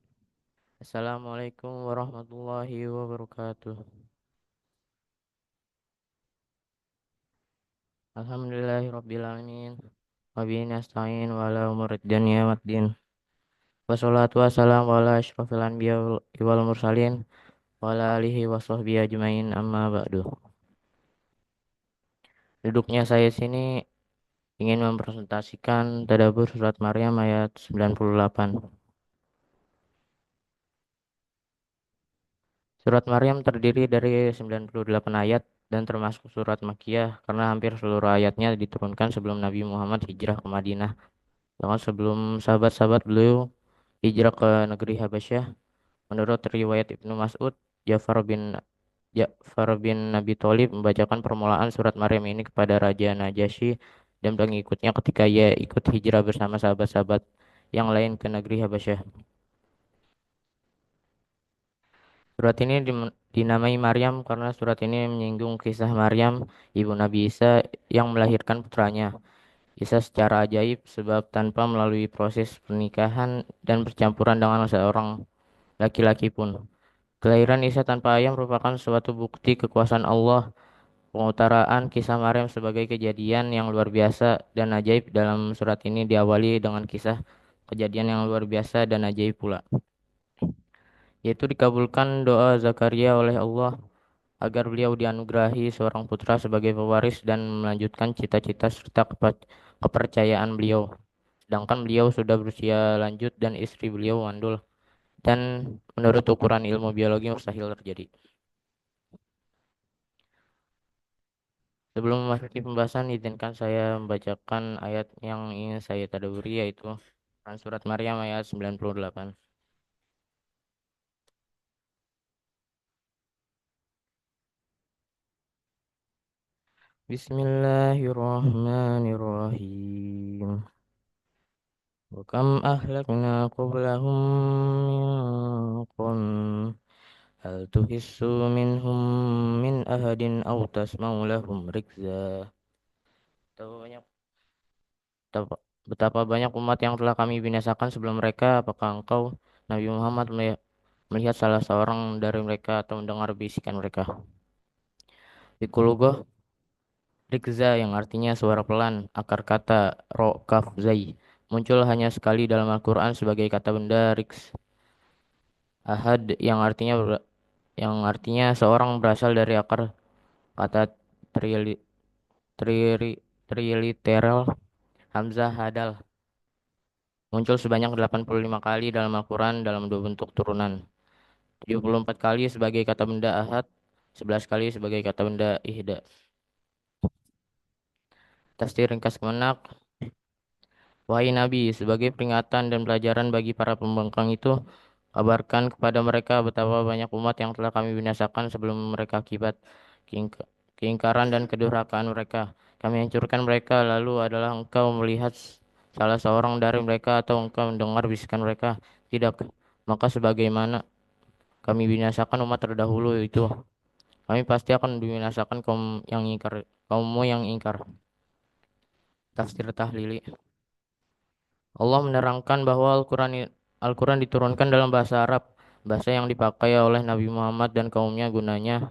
Assalamualaikum warahmatullahi wabarakatuh. Alhamdulillahirrabbilalamin. Wabihi nasta'in wa ala umurid dunya waddin. Wassalatu wassalamu ala asyrafil anbiya wal mursalin wa ala alihi wa sahbihi ajmain amma ba'du. Duduknya saya sini ingin mempresentasikan tadabbur surat Maryam ayat 98. Surat Maryam terdiri dari 98 ayat dan termasuk surat Makkiyah karena hampir seluruh ayatnya diturunkan sebelum Nabi Muhammad hijrah ke Madinah. Bahkan sebelum sahabat-sahabat beliau hijrah ke negeri Habasyah, menurut riwayat Ibnu Mas'ud, Ja'far bin Abi Thalib membacakan permulaan surat Maryam ini kepada Raja Najasyi dan pengikutnya ketika ia ikut hijrah bersama sahabat-sahabat yang lain ke negeri Habasyah. Surat ini dinamai Maryam karena surat ini menyinggung kisah Maryam, ibu Nabi Isa yang melahirkan putranya. Isa secara ajaib sebab tanpa melalui proses pernikahan dan percampuran dengan seorang laki-laki pun. Kelahiran Isa tanpa ayah merupakan suatu bukti kekuasaan Allah. Pengutaraan kisah Maryam sebagai kejadian yang luar biasa dan ajaib dalam surat ini diawali dengan kisah kejadian yang luar biasa dan ajaib pula, yaitu dikabulkan doa Zakaria oleh Allah agar beliau dianugerahi seorang putra sebagai pewaris dan melanjutkan cita-cita serta kepercayaan beliau. Sedangkan beliau sudah berusia lanjut dan istri beliau mandul dan menurut ukuran ilmu biologi mustahil terjadi. Sebelum memasuki pembahasan, izinkan saya membacakan ayat yang ingin saya tadabburi, yaitu surat Maryam ayat 98. Bismillahirrahmanirrahim. Wa kam ahlakna qablahum min qarn hal tuhissu minhum min ahadin aw tasma'u lahum rikza. Betapa banyak betapa banyak umat yang telah kami binasakan sebelum mereka. Apakah engkau, Nabi Muhammad, melihat salah seorang dari mereka atau mendengar bisikan mereka? Pikulugoh rikza yang artinya suara pelan, akar kata ro kaf zai, muncul hanya sekali dalam Al-Quran sebagai kata benda riks. Ahad yang artinya seorang berasal dari akar kata trili, triri, triliteral hamzah hadal, muncul sebanyak 85 kali dalam Al-Quran dalam dua bentuk turunan. 74 kali sebagai kata benda ahad, 11 kali sebagai kata benda ihda. Tafsir ringkas kemenak. Wahai Nabi, sebagai peringatan dan pelajaran bagi para pembangkang itu, kabarkan kepada mereka betapa banyak umat yang telah kami binasakan sebelum mereka akibat keingkaran dan kedurhakaan mereka. Kami hancurkan mereka, lalu adalah engkau melihat salah seorang dari mereka atau engkau mendengar bisikan mereka? Tidak, maka sebagaimana kami binasakan umat terdahulu itu, kami pasti akan membinasakan kaummu yang ingkar. Tafsir Tahlili. Allah menerangkan bahwa Al-Quran diturunkan dalam bahasa Arab, bahasa yang dipakai oleh Nabi Muhammad dan kaumnya gunanya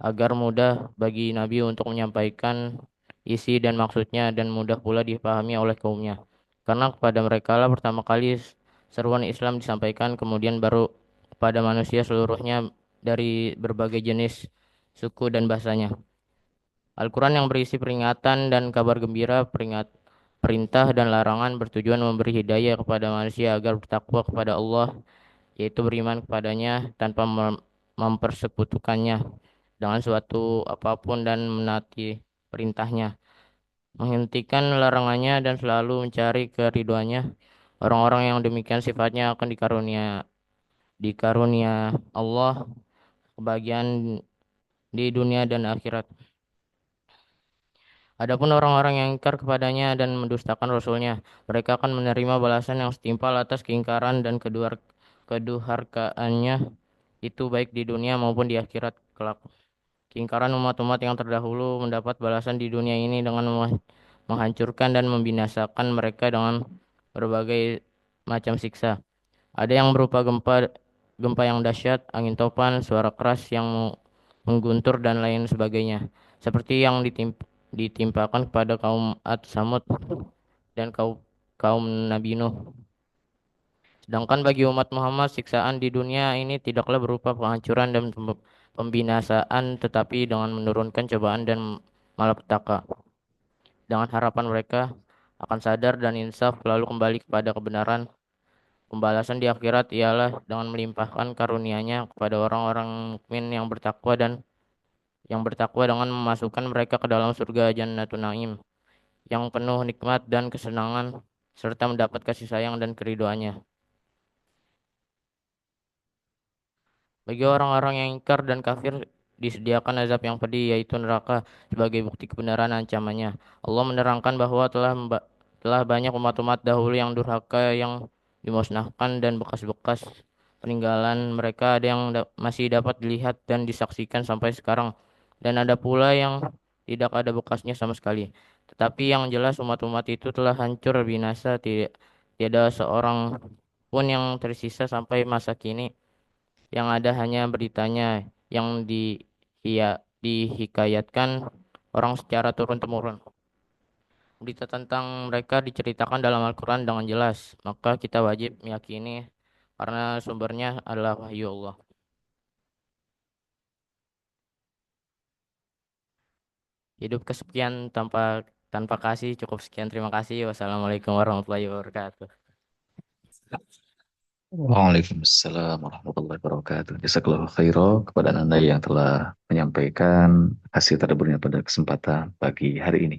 agar mudah bagi Nabi untuk menyampaikan isi dan maksudnya dan mudah pula dipahami oleh kaumnya. Karena kepada mereka lah pertama kali seruan Islam disampaikan, kemudian baru kepada manusia seluruhnya dari berbagai jenis suku dan bahasanya. Al-Quran yang berisi peringatan dan kabar gembira, perintah dan larangan bertujuan memberi hidayah kepada manusia agar bertakwa kepada Allah, yaitu beriman kepadanya tanpa mempersekutukannya, dengan suatu apapun dan menaati perintahnya, menghentikan larangannya dan selalu mencari keriduannya. Orang-orang yang demikian sifatnya akan dikarunia Allah kebahagiaan di dunia dan akhirat. Adapun orang-orang yang ingkar kepadanya dan mendustakan Rasulnya, mereka akan menerima balasan yang setimpal atas keingkaran dan kedurhakaannya, itu baik di dunia maupun di akhirat kelak. Keingkaran umat-umat yang terdahulu mendapat balasan di dunia ini dengan menghancurkan dan membinasakan mereka dengan berbagai macam siksa. Ada yang berupa gempa gempa yang dahsyat, angin topan, suara keras yang mengguntur dan lain sebagainya. Seperti yang ditimpakan kepada kaum Ad Samud dan kaum Nabi Nuh. Sedangkan bagi umat Muhammad, siksaan di dunia ini tidaklah berupa penghancuran dan pembinasaan, tetapi dengan menurunkan cobaan dan malapetaka. Dengan harapan mereka akan sadar dan insaf lalu kembali kepada kebenaran. Pembalasan di akhirat ialah dengan melimpahkan karunia-Nya kepada orang-orang mukmin yang bertakwa dengan memasukkan mereka ke dalam surga Jannatun Naim yang penuh nikmat dan kesenangan serta mendapat kasih sayang dan keriduannya. Bagi orang-orang yang ingkar dan kafir disediakan azab yang pedih yaitu neraka sebagai bukti kebenaran ancamannya. Allah menerangkan bahwa telah banyak umat-umat dahulu yang durhaka yang dimusnahkan dan bekas-bekas peninggalan mereka ada yang masih dapat dilihat dan disaksikan sampai sekarang dan ada pula yang tidak ada bekasnya sama sekali. Tetapi yang jelas umat-umat itu telah hancur binasa, tiada seorang pun yang tersisa sampai masa kini. Yang ada hanya beritanya yang dihikayatkan orang secara turun-temurun. Berita tentang mereka diceritakan dalam Al-Quran dengan jelas, maka kita wajib meyakini karena sumbernya adalah wahyu Allah. Hidup kesepian tanpa tanpa kasih cukup sekian. Terima kasih. Wassalamualaikum warahmatullahi wabarakatuh. Waalaikumsalam warahmatullahi wabarakatuh. Jazakallahu khairan kepada Anda yang telah menyampaikan hasil tadabburnya pada kesempatan pagi hari ini.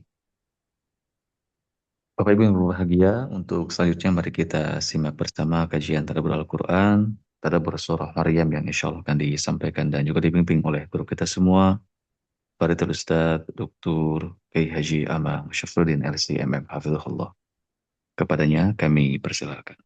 Bapak Ibu yang berbahagia, untuk selanjutnya mari kita simak bersama kajian tadabbur Al-Quran, tadabbur surah Maryam yang insya Allah akan disampaikan dan juga dibimbing oleh guru kita semua, Fadilatul Ustaz Dr. Kiai Haji Amang Syafruddin LCMM Hafizahullah. Kepadanya kami persilakan.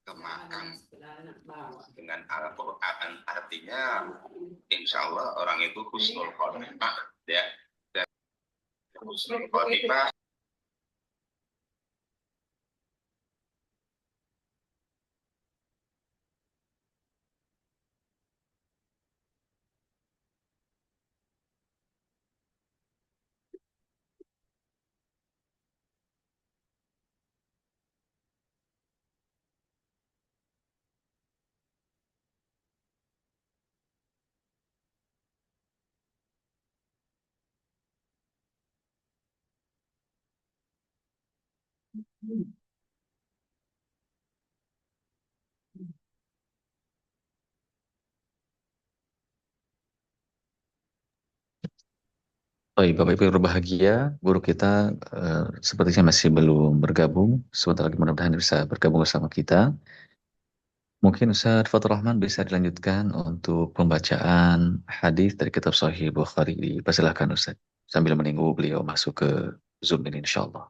Kemakan dengan Al-Quran artinya insya Allah orang itu husnul khotimah ya, dan husnul khotimah Baik, Bapak Ibu yang berbahagia, guru kita sepertinya masih belum bergabung. Sebentar lagi mudah-mudahan bisa bergabung bersama kita. Mungkin Ustaz Fathur Rahman bisa dilanjutkan untuk pembacaan hadis dari kitab Sahih Bukhari. Persilahkan Ustaz, sambil menunggu beliau masuk ke Zoom ini insyaAllah.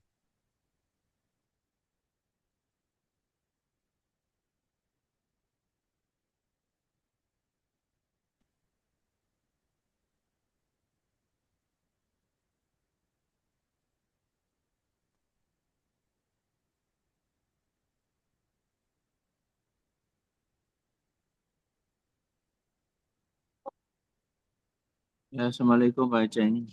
Ya, Assalamualaikum Pak Aceng.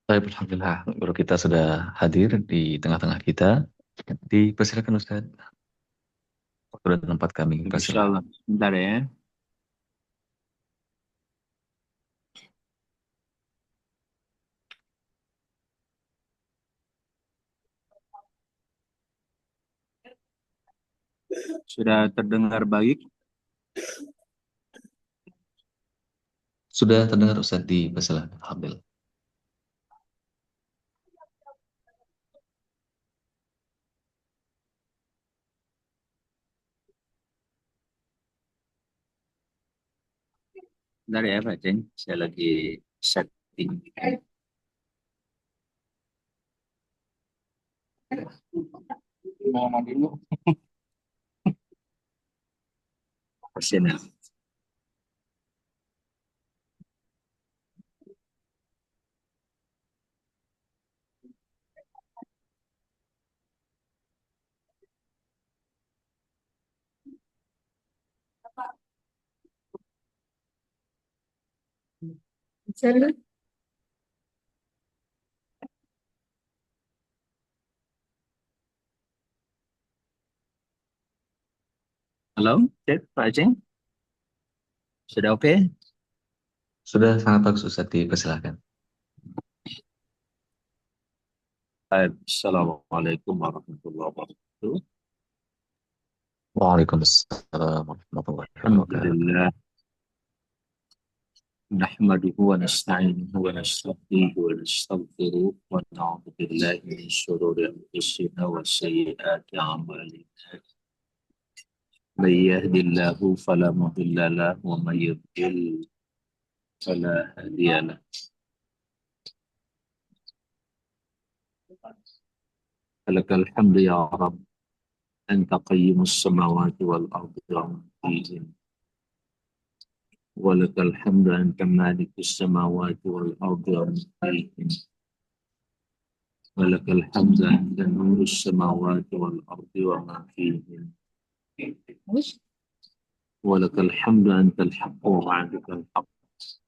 Baik, alhamdulillah guru kita sudah hadir di tengah-tengah kita. Dipersilakan Ustaz. Waktu dan tempat kami Insya persilakan. Allah. Bentar ya. Sudah terdengar baik? Sudah terdengar Ustaz, dipersilakan. Alhamdulillah. Bentar ya Pak Aceng. Saya lagi setting. Mana dulu? Pasien ya. Halo, cek Pak Aceng. Sudah oke? Sudah sangat bagus Ustaz, dipersilakan. Assalamualaikum warahmatullahi wabarakatuh. Waalaikumsalam warahmatullahi wabarakatuh. Alhamdulillah. نحمده ونستعينه ونستهديه ونستغفره ونعوذ بالله من شرور أنفسنا وسيئات أعمالنا. من يهد الله فلا مضل له ومن يضلل فلا هادي له. لك الحمد يا رب، أنت قيم السماوات والأرض ومن فيهن، ولك الحمد أنت مالك السماوات والأرض ومن فيهن، ولك الحمد أنت نور السماوات والأرض وما فيهن، ولك الحمد أنت الحق ووعدك الحق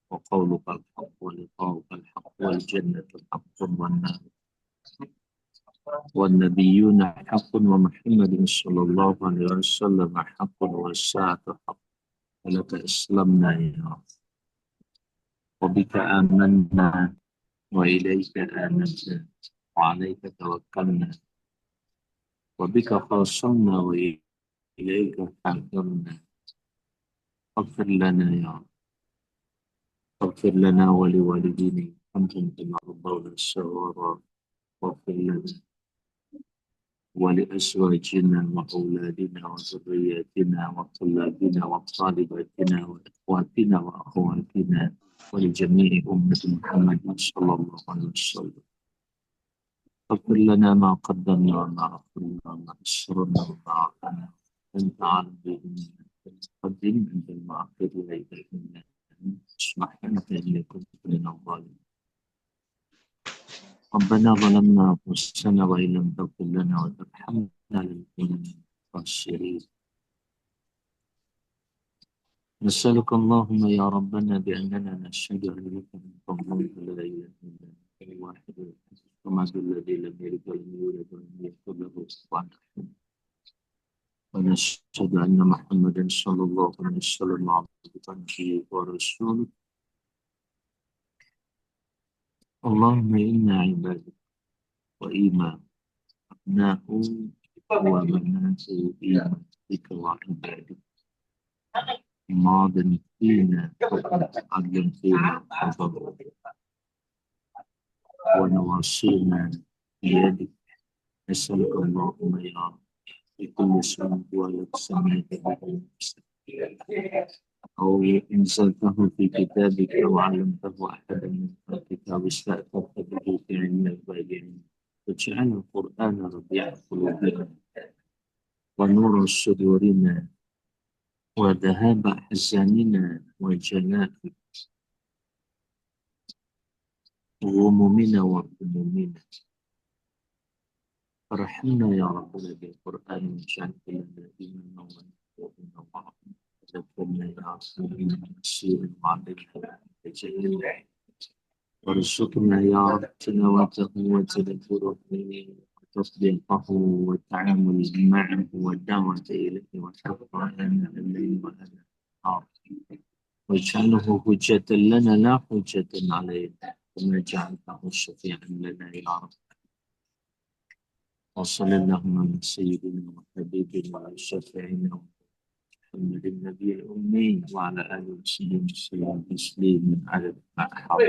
وقولك الحق ولقاؤك الحق والجنة الحق والنار والنبيون حق ومحمد صلى الله عليه وسلم حق والساعة حق. ولك أسلمنا يا رب، وبك آمنا وإليك آمنا وعليك توكلنا، وبك خاصمنا وإليك حاكمنا. اغفر لنا يا رب، اغفر لنا ولوالدينا وارحمهم كما ربونا صغارا، واغفر لنا ولأزواجنا وأولادنا وذرياتنا وطلابنا وطالباتنا وإخواتنا وأخواتنا ولجميع أمة محمد صلى الله عليه وسلم. اغفر لنا ما قدمنا وما أخرنا وما أسررنا وما أعلنا، أنت عالم بنا، المقدم أنت المؤخر إليك منا، سبحانك إني كنت من الظالمين. ربنا ظلمنا أنفسنا وإن لم تغفر لنا وترحمنا لنكون من الخاسرين. نسألك اللهم يا ربنا بأننا نشهد أن لك من قبلك لا إله إلا أنت الواحد الأحد الصمد الذي لم يلد ولم يولد ولم يكن له كفوا أحد، ونشهد أن محمدا صلى الله عليه وسلم عبده ورسوله. اللهم إنا عبادك وإيمان أبناء وبنات إيمانك وعبادك، ماض فينا حكمك، عدل فينا قضاءك، ونواصينا بيدك. نسألك اللهم يا رب بكل اسم هو لك سميت به نفسك أو أنزلته في كتابك أو علمته أحدا من خلقك أو استأثرت به في علم الغيب، واجعل القرآن ربيع قلوبنا ونور صدورنا وذهاب أحزاننا وجلاء غمومنا وهمومنا. فرحمنا يا ربنا بالقرآن واجعل لنا إيمانا ونور وذكرنا يا نسير علينا جميل وارزقنا يا رب تلاوته وتدبره وتطبيقه والتعامل معه والدعوة إليه وحفظه لنا الليل والنهار واجعله حجة لنا لا حجة علينا وما جعلته شفيعا لنا يا رب وصلى اللهم على سيدنا وحبيبنا وشفيعنا محمد النبي الأمي وعلى آله وصحبه وسلم تسليما على الحمد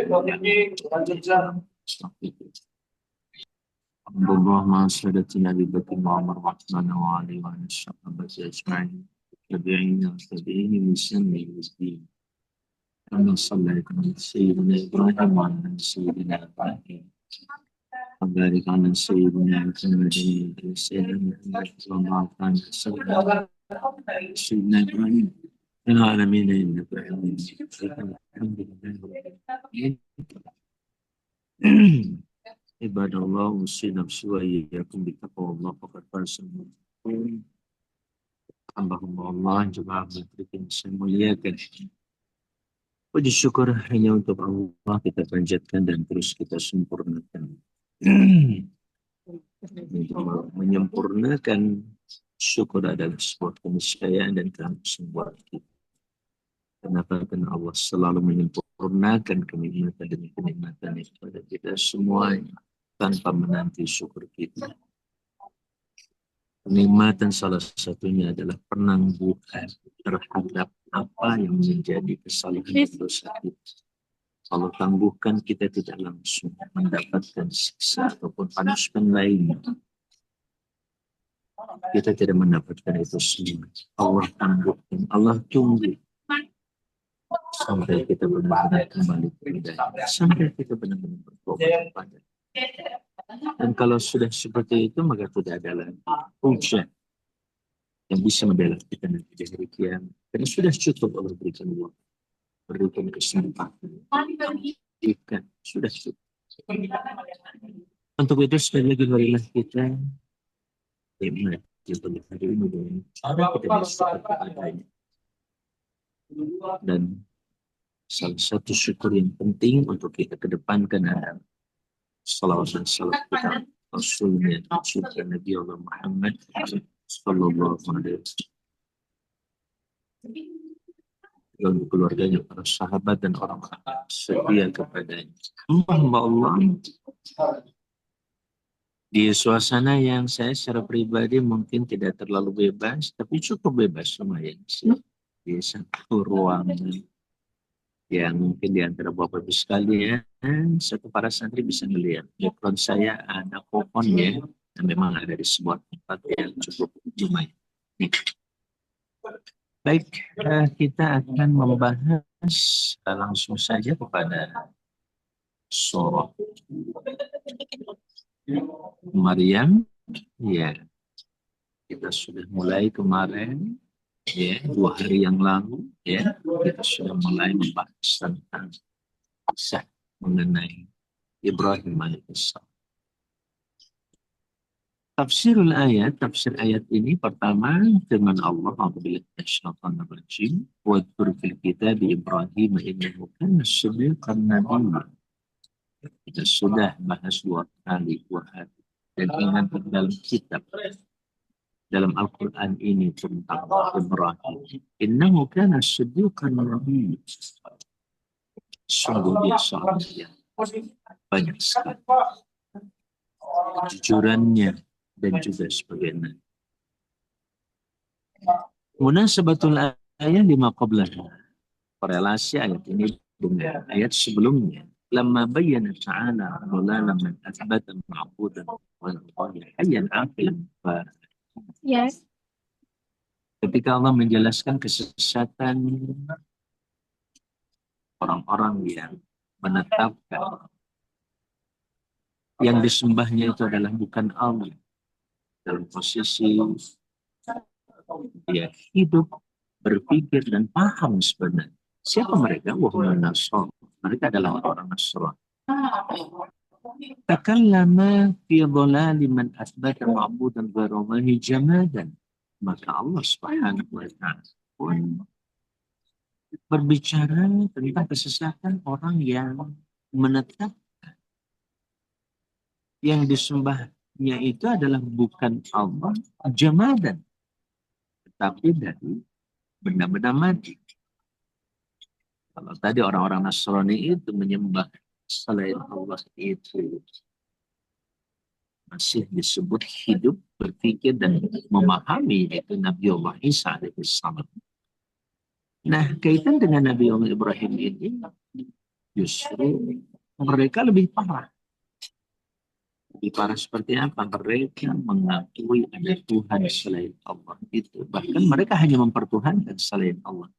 لله مع سادتنا أبي بكر وعمر وعثمان وعلي وعلى الصحابة أجمعين والتابعين والتابعين بسنة الدين كما صليت على سيدنا إبراهيم وعلى آل سيدنا إبراهيم وبارك على سيدنا محمد وعلى سيدنا محمد وبارك على سيدنا إبراهيم في العالمين إنك حميد مجيد الحمد لله رب العالمين عباد الله أوصي نفسي وإياكم بتقوى الله فقد فاز المتقون Alhamdulillah Allah jemaah yang saya muliakan. Puji syukur hanya untuk Allah kita panjatkan dan terus kita sempurnakan. Menyempurnakan syukur adalah sebuah keniscayaan dan keharusan buat kita. Kenapa? Karena Allah selalu menyempurnakan kenikmatan demi kenikmatan itu pada kita semuanya tanpa menanti syukur kita. Kenikmatan salah satunya adalah penangguhan terhadap apa yang menjadi kesalahan dosa kita. Kalau tangguhkan kita tidak langsung mendapatkan siksa ataupun punishment lainnya. Kita tidak mendapatkan itu semua. Allah tangguhkan, Allah tunggu sampai kita benar-benar kembali kepada sampai kita benar-benar bertobat kepada. Dan kalau sudah seperti itu maka tidak ada lagi hujah yang bisa membela kita nanti di hari kiamat. Karena sudah cukup Allah berikan waktu, berikan kesempatan, berikan sudah cukup. Untuk itu sekali lagi marilah kita nikmat yang pada hari ini dan kita bersyukur kepadanya. Dan salah satu syukur yang penting untuk kita kedepankan adalah salawat dan salam kita Rasulnya tercinta Nabi Allah Muhammad sallallahu alaihi wasallam dan keluarganya, para sahabat dan orang-orang setia kepadanya. Allah di suasana yang saya secara pribadi mungkin tidak terlalu bebas, tapi cukup bebas lumayan sih. Di satu ruangan yang mungkin di antara Bapak Ibu sekalian, satu para santri bisa melihat background saya ada pohonnya dan memang ada di sebuah tempat yang cukup lumayan. Baik, kita akan membahas langsung saja kepada surah Maryam. Ya, kita sudah mulai kemarin. Ya, 2 hari yang lalu ya kita sudah mulai membahas tentang kisah mengenai Ibrahim alaihissalam. Tafsirul ayat, tafsir ayat ini pertama firman Allah apabila syaitanir rajim wa dzkur fil kitab Ibrahim innahu kana siddiqan nabiyya. Kita sudah bahas 2 kali dan ingat dalam kitab dalam Al-Quran ini tentang Ibrahim. Innahu kana siddiqan nabiyya. Sungguh dia seorang yang banyak sekali kejujurannya dan juga sebagainya. Munasabatul ayat 5 qablaha. Korelasi ayat ini dengan ayat sebelumnya. Lamma bayyana ta'ala dhalala man athbata ma'budan wa Allahi hayyan 'aqilan. Yes. Ketika Allah menjelaskan kesesatan orang-orang yang menetapkan yang disembahnya itu adalah bukan Allah, dalam posisi dia hidup, berpikir dan paham sebenarnya siapa mereka. Wahum Nasr, mereka adalah orang Nasr. Takallama fi dhalali man asbata ma'budan ghairullahi jamadan. Maka Allah Subhanahu wa ta'ala pun berbicara tentang kesesatan orang yang menetap yang disembahnya itu adalah bukan Allah jamadan, tetapi dari benda-benda mati. Kalau tadi orang-orang Nasrani itu menyembah selain Allah itu masih disebut hidup, berpikir, dan memahami, yaitu Nabi Allah Isa alaihissalam. Nah, kaitan dengan Nabi Allah Ibrahim ini justru mereka lebih parah. Lebih parah seperti apa? Mereka mengakui ada Tuhan selain Allah itu. Bahkan mereka hanya mempertuhankan selain Allah.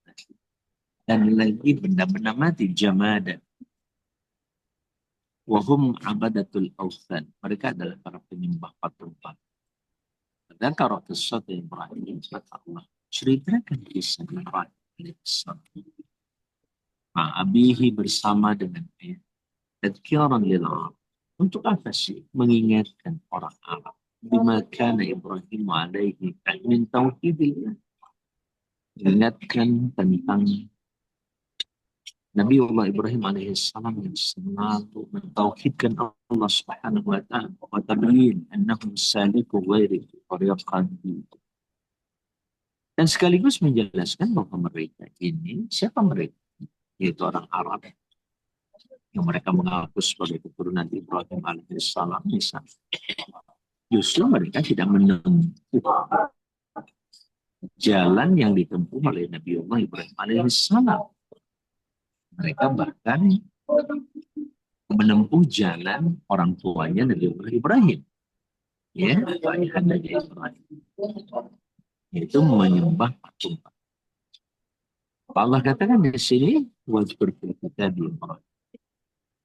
Dan lagi benda-benda mati, jamadan. Wahum abadatul awthan. Mereka adalah para penyembah patung-patung. Dan kalau kisah Ibrahim, kata Allah, ceritakan kisah Ibrahim. Abihi bersama dengan ayah. Tadkiran lil Arab. Untuk apa sih mengingatkan orang Arab? Bima kana Ibrahim alaihi min tauhidillah. Mengingatkan tentang Nabi Allah Ibrahim alaihissalam yang selalu mentauhidkan Allah subhanahu wa ta'ala wa tabiin annahum saliku ghairi tariqan. Dan sekaligus menjelaskan bahwa mereka ini, siapa mereka? Yaitu orang Arab yang mereka mengaku sebagai keturunan Ibrahim alaihissalam. Misalnya, justru mereka tidak menempuh jalan yang ditempuh oleh Nabi Allah Ibrahim alaihissalam. Mereka bahkan menempuh jalan orang tuanya Nabi Allah Ibrahim, ya, ayahnya Ibrahim, yaitu menyembah patung. Allah katakan di sini wajib kita di Ibrahim.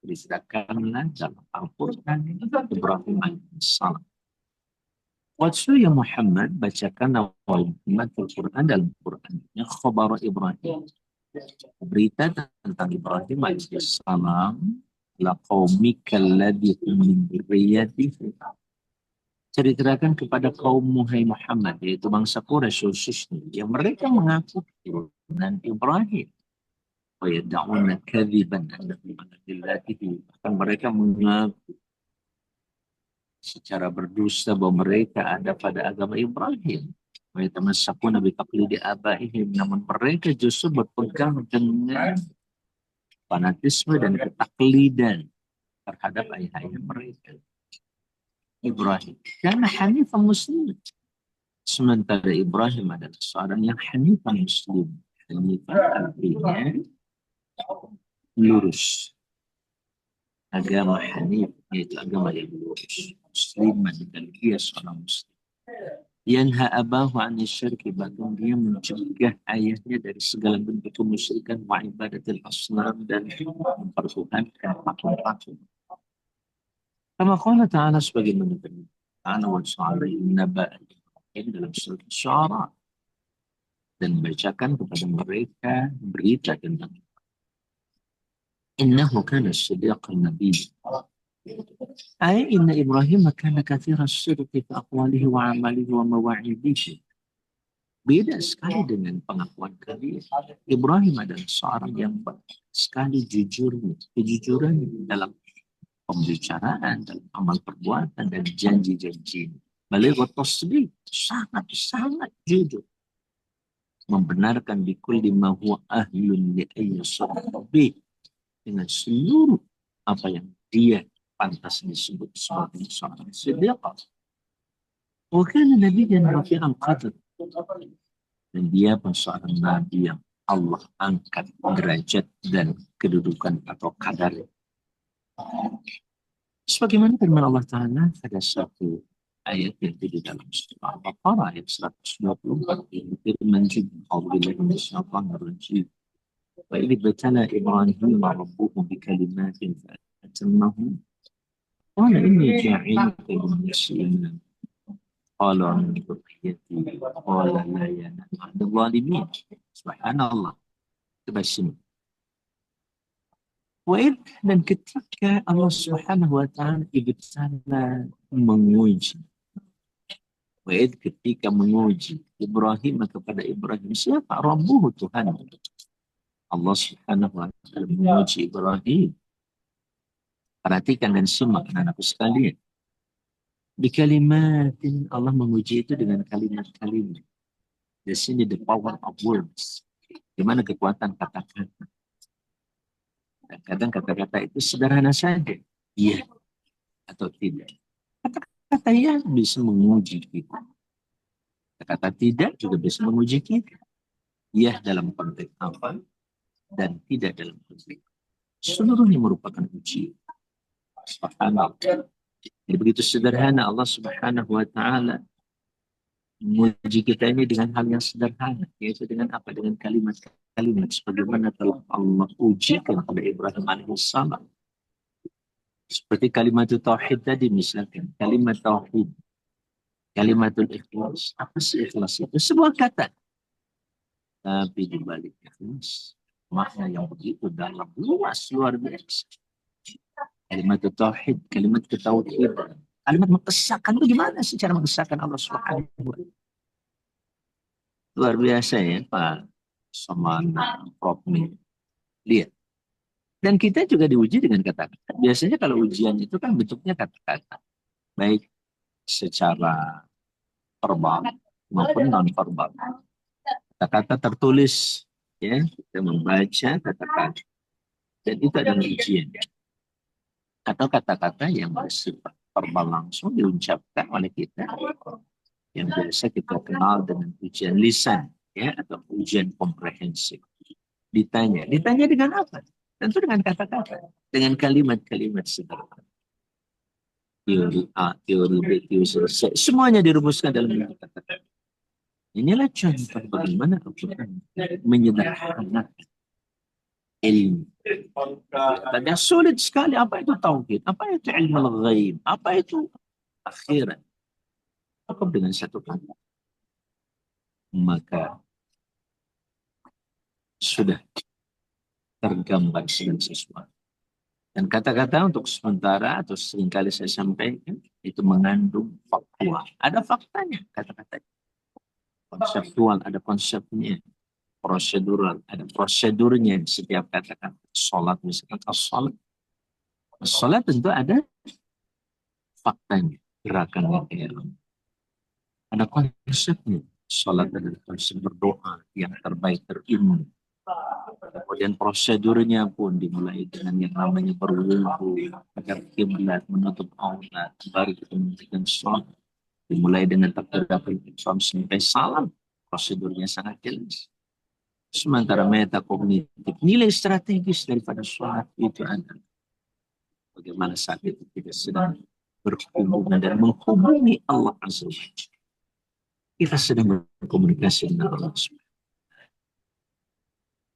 Diserahkanlah dalam Al-Quran Ibrahim alaihissalam. Waktu ya Muhammad bacakan awal Al-Quran dalam Qurannya khabar Ibrahim. Berita tentang Ibrahim alaihissalam la qaumikal ladzi min dzurriyyatihi. Ceritakan kepada kaum Muhammad, yaitu bangsa Quraisy khususnya, yang mereka mengaku keturunan Ibrahim. Wa yad'una kadziban annahum ala millatihi. Bahkan mereka mengaku secara berdusta bahwa mereka ada pada agama Ibrahim. Wa yatamassakuna bi taqlidi abaihim. Namun mereka justru berpegang dengan fanatisme dan ketaklidan terhadap ayah-ayah mereka. Ibrahim karena hanifan muslim. Sementara Ibrahim adalah seorang yang hanifan muslim. Hanifan artinya lurus. Agama hanif yaitu agama yang lurus. Musliman dan dia seorang muslim. Yanha abahu an syirki, bahkan dia mencegah ayahnya dari segala bentuk kemusyrikan wa ibadatil asnam dan mempertuhankan patung-patung. Kama qala ta'ala sebagaimana ta'ala wa sa'alaihi naba'a dalam surat Syu'ara, dan bacakan kepada mereka berita tentang innahu kana siddiqan nabiy. Ay inna Ibrahim kana katsira as-sidqi fi aqwalihi wa 'amalihi wa mawa'idihi. Beda sekali dengan pengakuan kalian. Ibrahim adalah seorang yang sekali kejujuran dalam pembicaraan, dalam amal perbuatan dan janji-janji. Baligh tasdiq, sangat jujur. Membenarkan bikulli ma huwa ahlun li ayyi dengan seluruh apa yang dia pantas disebut sebagai seorang siddiq. Wa kana nabiyyan rafi'al qadr. Dan dia pun seorang nabi yang Allah angkat derajat dan kedudukan atau kadar. Sebagaimana firman Allah Ta'ala pada satu ayat yang di dalam surah Al-Baqarah ayat 124 yang firman juga Alhamdulillah minasyaitonir rajim. Wa idh batala Ibrahim rabbuhu bikalimatin fa'atammahum qala inni ja'iluka lin-nasi imaman qala min dhurriyyati qala la yanalu 'ahdi adh-dhalimin. Subhanallah. Terbasmi. Dan ketika Allah Subhanahu wa ta'ala ibtala menguji. Ketika menguji Ibrahim kepada Ibrahim, siapa Rabbuhu Tuhan? Allah Subhanahu wa taala memuji Ibrahim. Perhatikan dan simak anak-anakku sekalian. Di kalimatin Allah memuji itu dengan kalimat-kalimat. Di sini the power of words. Gimana kekuatan kata-kata. Kadang kata-kata itu sederhana saja. Iya atau tidak. Kata-kata yang bisa menguji kita. Kata tidak juga bisa menguji kita. Iya dalam konteks apa dan tidak dalam konteks. Seluruhnya merupakan ujian. Subhanallah. Jadi begitu sederhana Allah Subhanahu wa taala menguji kita ini dengan hal yang sederhana, yaitu dengan apa? Dengan kalimat-kalimat sebagaimana telah Allah ujikan pada Ibrahim alaihissalam. Seperti kalimat tauhid tadi misalkan, kalimat tauhid, kalimatul ikhlas. Apa sih ikhlas itu? Sebuah kata. Tapi di balik ikhlas, makna yang begitu dalam, luas, luar biasa. Kalimat tauhid, kalimat ketauhidan. Kalimat mengesahkan itu gimana sih cara mengesahkan Allah Subhanahu wa taala? Luar biasa ya Pak Somana, Prof. Lihat. Dan kita juga diuji dengan kata-kata. Biasanya kalau ujian itu kan bentuknya kata-kata. Baik secara verbal maupun non-verbal. Kata-kata tertulis. Ya, kita membaca kata-kata. Dan itu adalah ujian. Atau kata-kata yang bersifat verbal langsung diucapkan oleh kita. Yang biasa kita kenal dengan ujian lisan. Ya, atau ujian komprehensif. Ditanya dengan apa? Tentu dengan kata-kata, dengan kalimat-kalimat sederhana. Teori A, teori B, teori C, semuanya dirumuskan dalam kata-kata. Inilah contoh bagaimana Al-Quran menyederhanakan ilmu. Dan sulit sekali, apa itu tauhid, apa itu ilmu al-ghaib, apa itu akhirat. Cukup dengan satu kata. Maka sudah tergambar segala sesuatu. Dan kata-kata untuk sementara atau seringkali saya sampaikan itu mengandung faktual. Ada faktanya kata-kata. Konseptual ada konsepnya. Prosedural ada prosedurnya setiap kata-kata. Salat misalkan as-salat. As-salat tentu ada faktanya, gerakannya kayak ada konsepnya. Salat adalah konsep berdoa yang terbaik terilmu. Kemudian prosedurnya pun dimulai dengan yang namanya berwudu, agar kiblat, menutup aurat, baru kita memberikan sholat. Dimulai dengan takbiratul ihram sampai salam. Prosedurnya sangat jelas. Sementara metakognitif, nilai strategis daripada sholat itu adalah bagaimana saat itu kita sedang berhubungan dan menghubungi Allah Azza wa Jalla. Kita sedang berkomunikasi dengan Allah Subhanahu.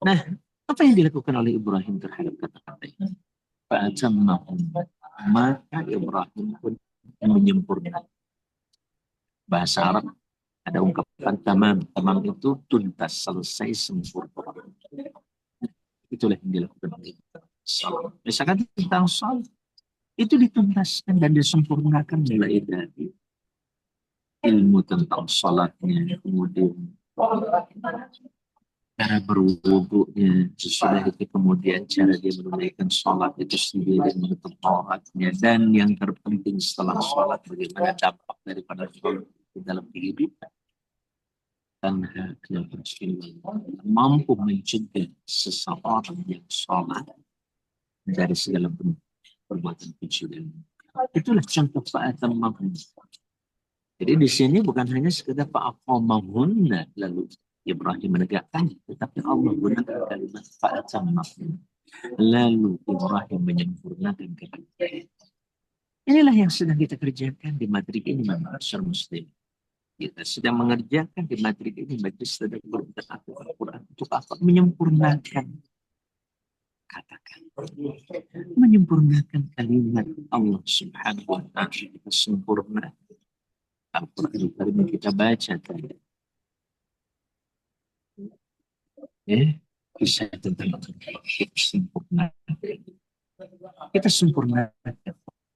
Nah, apa yang dilakukan oleh Ibrahim terhadap kata-kata ini? Fa'atammahum. Maka Ibrahim pun menyempurnakan. Bahasa Arab ada ungkapan tamam. Tamam itu tuntas, selesai, sempurna. Itulah yang dilakukan oleh Ibrahim. Misalkan tentang salat, itu dituntaskan dan disempurnakan mulai dari ilmu tentang salatnya, kemudian cara berwudunya, sesudah itu kemudian cara dia menunaikan sholat itu sendiri, menutup auratnya, dan yang terpenting setelah sholat bagaimana dampak daripada sholat di dalam kehidupan. Dan mampu mencegah seseorang yang sholat dari segala bentuk perbuatan keji. Itulah contoh fa'atammahum. Jadi di sini bukan hanya sekedar fa'aqamahunna lalu Ibrahim menegakkan, tetapi Allah gunakan kalimat fa'atammahum. Lalu Ibrahim menyempurnakan kalimat. Inilah yang sedang kita kerjakan di materi ini, masyarakat muslim. Kita sedang mengerjakan di materi ini, majlis sedang berusaha Al-Quran untuk apa? Menyempurnakan katakan. Menyempurnakan kalimat Allah Subhanahu wa ta'ala. Kita sempurna Al-Quran yang kita baca tadi. Kisah tentang sempurna. Kita sempurnakan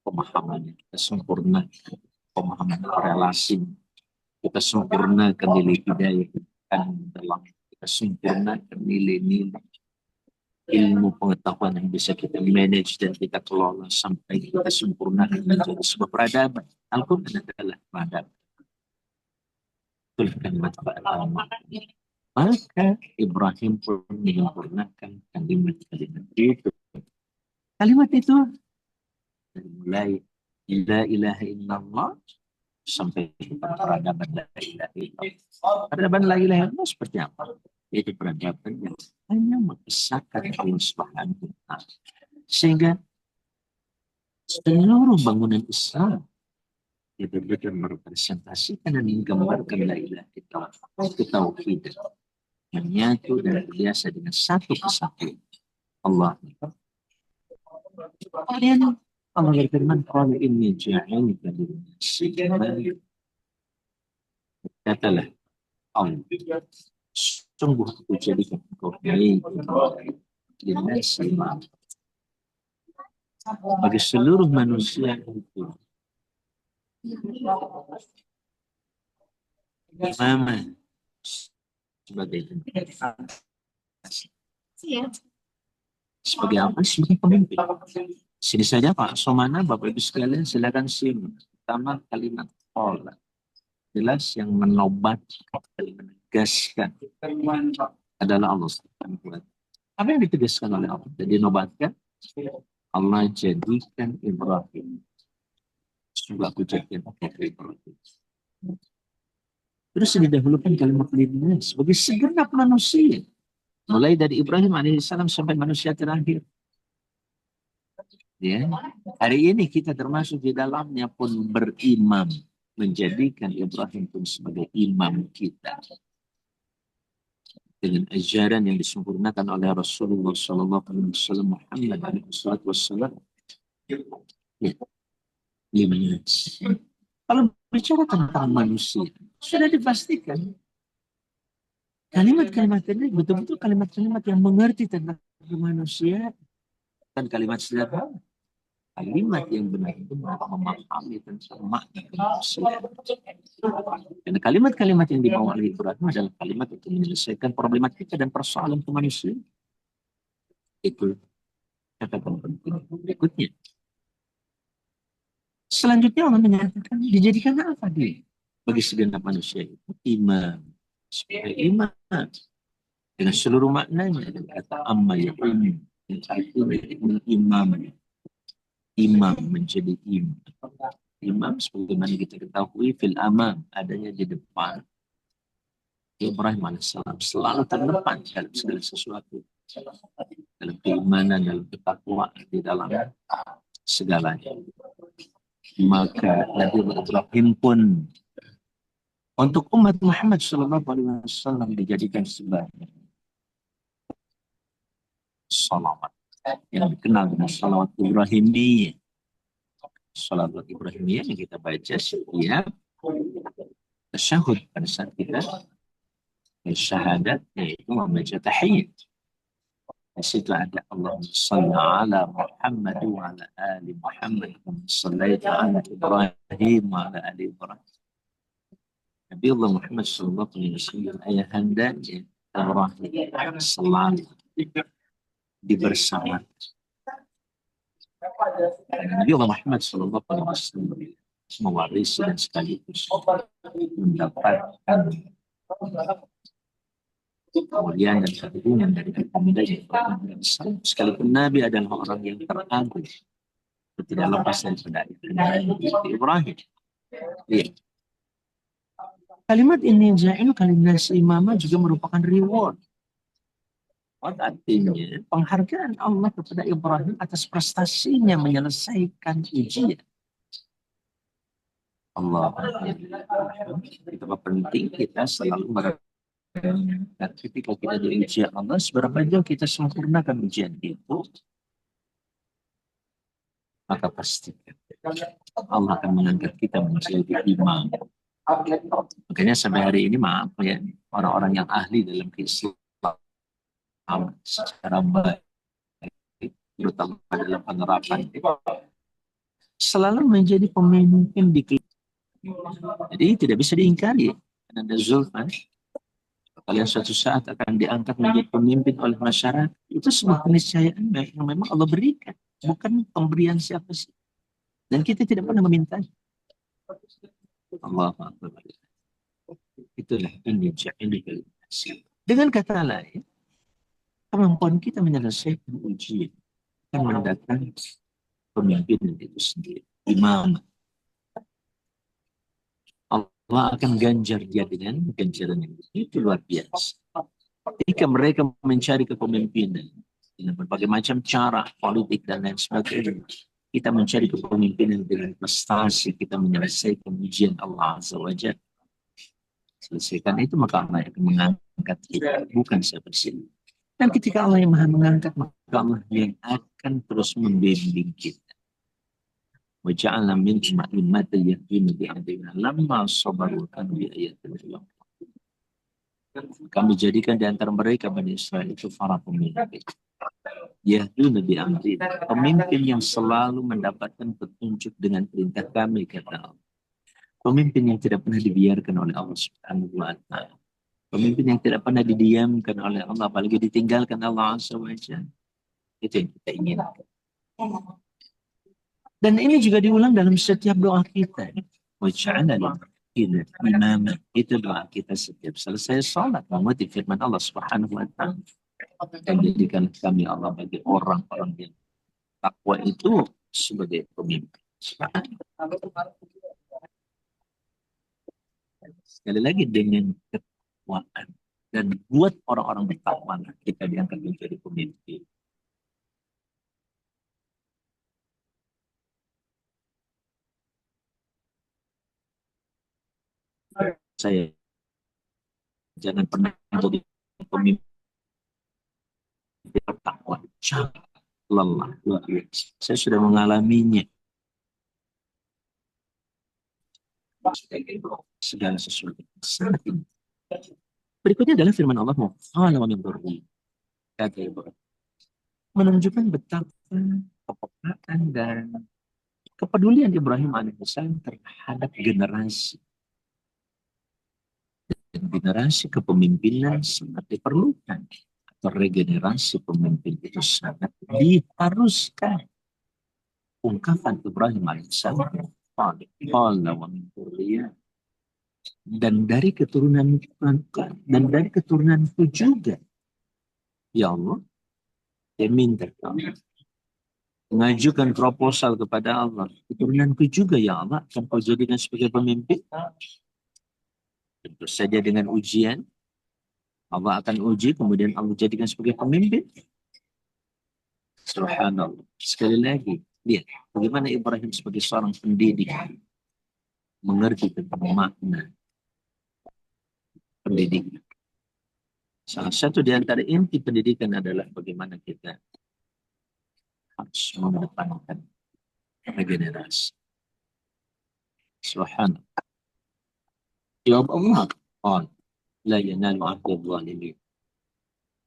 pemahamannya, kita sempurnakan pemahaman relasi, kita sempurnakan nilai hidayah dalam, kita sempurnakan nilai-nilai ilmu pengetahuan yang bisa kita manage dan kita kelola sampai kita sempurnakan menjadi sebuah peradaban. Al-Quran adalah peradaban. Itulah kalimat pertama. Maka Ibrahim pun menyempurnakan kalimat-kalimat itu. Kalimat itu dari mulai la ilaha illallah sampai peradaban la ilaha illallah. Peradaban la ilaha illallah seperti apa? Yaitu peradaban yang hanya mengesahkan Allah Subhanahu wa Ta'ala. Sehingga seluruh bangunan Islam itu betul-betul merepresentasikan dan menggambarkan la ilaha illallah, ketauhidan, menyatu dan berbiasa dengan satu kesatuan Allah. Kemudian Allah berfirman, "Qala inni ja'ilka lin-nasi imama." Katalah Allah, sungguh aku jadikan engkau lin-nasi imama, bagi seluruh manusia itu imama, sebagai sebagai apa? Sebagai pemimpin. Sini saja Pak Somana, Bapak Ibu sekalian, silakan simak. Pertama kalimat qala, jelas yang menobatkan, menegaskan adalah Allah Subhanahu wa Ta'ala. Apa yang ditegaskan oleh Allah dan dinobatkan? Allah jadikan Ibrahim. Sungguh aku jadikan Ibrahim. Terus didahulukan kalimat linnas sebagai segenap manusia. Mulai dari Ibrahim alaihissalam sampai manusia terakhir. Ya, hari ini kita termasuk di dalamnya pun berimam, menjadikan Ibrahim pun sebagai imam kita dengan ajaran yang disempurnakan oleh Rasulullah Sallallahu Alaihi Wasallam Muhammad Alaihi Wasallam. Ya, linnas. Kalau bicara tentang manusia, sudah dipastikan kalimat-kalimat ini betul-betul kalimat-kalimat yang mengerti tentang manusia. Dan kalimat sederhana, kalimat yang benar itu memahami tentang makna manusia. Dan kalimat-kalimat yang dibawa oleh Ibrahim adalah kalimat untuk menyelesaikan problematika dan persoalan kemanusiaan. Itu catatan penting berikutnya. Selanjutnya Allah menyatakan dijadikan apa dia bagi segenap manusia itu? Imam. Sebagai imam dengan seluruh maknanya, dan kata amma ya umum. Yang artinya imam menjadi imam. Imam sebagaimana kita ketahui fil amam, adanya di depan. Ibrahim alaihissalam selalu terdepan dalam segala sesuatu, dalam keimanan, dalam ketakwaan, di dalam segalanya. Maka Nabi Ibrahim pun untuk umat Muhammad SAW dijadikan sebagai salawat yang dikenal dengan salawat Ibrahimiyah. Salawat Ibrahimiyah yang kita baca setiap tasyahud pada saat kita bersyahadat, yaitu membaca tahiyat. Di situ ada Allahumma shalli ala Muhammad wa ala ali Muhammad wa shallaita ala Ibrahim wa ala ali Ibrahim. Nabi Allah Muhammad sallallahu alaihi wasallam ayahandanya Ibrahim selalu dibersamakan. Nabi Allah Muhammad sallallahu alaihi wasallam mewarisi dan sekaligus mendapatkan kemuliaan dan keagungan dari Ibrahim. Sekalipun Nabi adalah orang yang teragung, tidak lepas dari Ibrahim. Ya. Kalimat ini ja'il kalimat imamah juga merupakan reward. Artinya penghargaan Allah kepada Ibrahim atas prestasinya menyelesaikan ujian. Allah, betapa penting kita selalu dan ketika kita diuji Allah, seberapa jauh kita sempurnakan ujian itu, maka pastikan Allah akan mengangkat kita menjadi imam. Makanya sampai hari ini maaf ya, orang-orang yang ahli dalam Islam secara baik, terutama dalam penerapan, selalu menjadi pemimpin di kehidupan. Jadi tidak bisa diingkari. Ada Zulfan, Kalian suatu saat akan diangkat menjadi pemimpin oleh masyarakat. Itu sebuah keniscayaan yang memang Allah berikan. Bukan pemberian siapa sih. Dan kita tidak pernah meminta. Allah Akbar. Itulah ini dengan kata lain, kemampuan kita menyelesaikan ujian akan mendatangkan pemimpin itu sendiri. Imam. Allah akan ganjar dia dengan ganjaran yang itu luar biasa. Ketika mereka mencari kepemimpinan dengan berbagai macam cara politik dan lain sebagainya, kita mencari kepemimpinan dengan prestasi, kita menyelesaikan ujian Allah Azza wa Jalla. Selesaikan itu maka Allah akan mengangkat kita, bukan siapa sendiri. Dan ketika Allah yang maha mengangkat, maka Allah yang akan terus membimbing kita. وَجَعَلْنَا مِنْهُمْ أَئِمَّةً يَهْدُونَ بِأَمْرِنَا لَمَّا صَبَرُوا وَكَانُوا بِآيَاتِنَا يُوقِنُونَ. Kami jadikan di antara mereka Bani Israel itu para pemimpin. Yahduna bi'amrina, pemimpin yang selalu mendapatkan petunjuk dengan perintah kami, kata Allah. Pemimpin yang tidak pernah dibiarkan oleh Allah Subhanahu wa Ta'ala. Pemimpin yang tidak pernah didiamkan oleh Allah, apalagi ditinggalkan Allah Azza wa Jalla. Itu yang kita inginkan. Dan ini juga diulang dalam setiap doa kita. Waj'alna lil imama, itu doa kita setiap selesai salat mengutip firman Allah Subhanahu wa Ta'ala. Dan jadikan kami Allah bagi orang-orang yang takwa itu sebagai pemimpin. Sekali lagi dengan ketakwaan, dan buat orang-orang bertakwa kita diangkat menjadi pemimpin. Saya jangan pernah jadi pemimpin bertakwa, lelah, luar biasa. Saya sudah mengalaminya. Segala sesuatu sangat ini. Berikutnya adalah firman Allah menunjukkan betapa kepekaan dan kepedulian Ibrahim alaihissalam terhadap generasi. Dan generasi kepemimpinan sangat diperlukan. Atau regenerasi pemimpin itu sangat diharuskan. Ungkapan Ibrahim alaihissalam, dan dari keturunanku juga, ya Allah, saya minta kamu mengajukan proposal kepada Allah, keturunanku juga ya Allah akan kau jadikan sebagai pemimpin. Tentu saja dengan ujian, Allah akan uji, kemudian Allah jadikan sebagai pemimpin. Subhanallah. Sekali lagi, lihat bagaimana Ibrahim sebagai seorang pendidik mengerti tentang makna pendidikan. Salah satu di antara inti pendidikan adalah bagaimana kita harus mengedepankan regenerasi. Subhanallah. Jawab Allah, la yanalu ahdi dhalimin.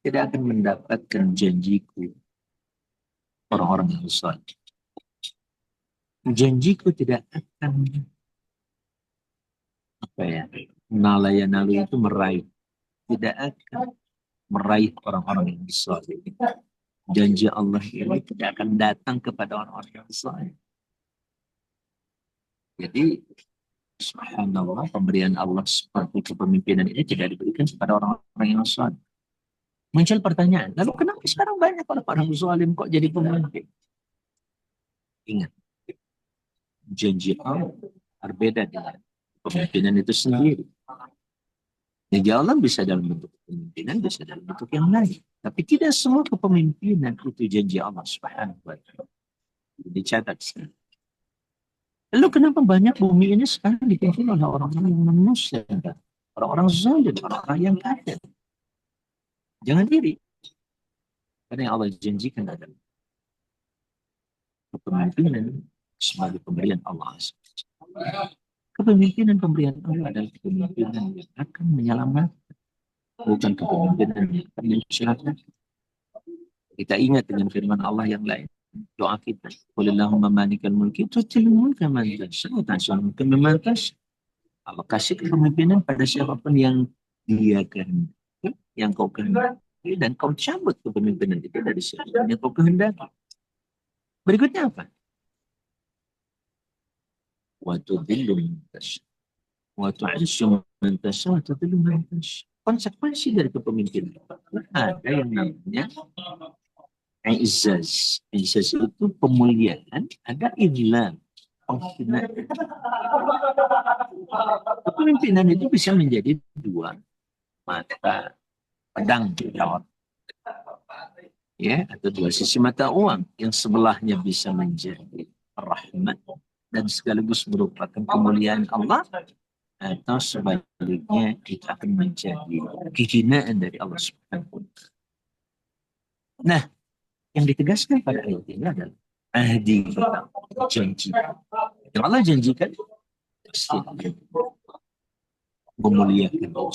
Tidak akan mendapatkan janjiku orang-orang yang salah. Janjiku tidak akan nalayanalu itu meraih. Tidak akan meraih orang-orang yang salah. Janji Allah ini tidak akan datang kepada orang-orang yang salah. Jadi subhanallah, pemberian Allah seperti kepemimpinan ini tidak diberikan kepada orang-orang yang zalim. Muncul pertanyaan, lalu kenapa sekarang banyak orang-orang zalim kok jadi pemimpin? Ingat, janji Allah berbeda dengan kepemimpinan itu sendiri. Janji Allah bisa dalam bentuk kepemimpinan, bisa dalam bentuk yang lain. Tapi tidak semua kepemimpinan itu janji Allah Subhanahu wa Ta'ala. Dicatat sekali. Lalu kenapa banyak bumi ini sekarang dipimpin oleh orang-orang yang non-muslim, orang-orang zalim, orang-orang yang kafir? Jangan diri. Karena yang Allah janjikan adalah kepemimpinan sebagai pemberian Allah. Kepemimpinan pemberian Allah adalah kepemimpinan yang akan menyelamatkan, bukan kepemimpinan yang akan mencelakakan. Kita ingat dengan firman Allah yang lain. Doa kita, Qulillahumma malikal mulki tu'til mulka man tasha' wa tanzi'ul mulka mimman tasha'. Allah kasih kepemimpinan pada siapapun yang dia kehendaki. yang kau kehendaki dan kau cabut kepemimpinan itu dari siapa yang kau kehendaki. Berikutnya apa? Wa tudillu man tasha wa tu'izzu man tasha wa tudillu man tasha. Konsekuensi dari kepemimpinan ada yang namanya izaz. Izaz itu pemuliaan, ada idlam, penghinaan. Kepemimpinan itu bisa menjadi dua mata pedang jawab, ya, atau dua sisi mata uang yang sebelahnya bisa menjadi rahmat dan sekaligus merupakan kemuliaan Allah, atau sebaliknya itu akan menjadi kehinaan dari Allah Subhanahu wa Ta'ala. Nah, yang ditegaskan pada ayat ini adalah ahdi kita, janji. Yang Allah janjikan pasti memuliakan Allah.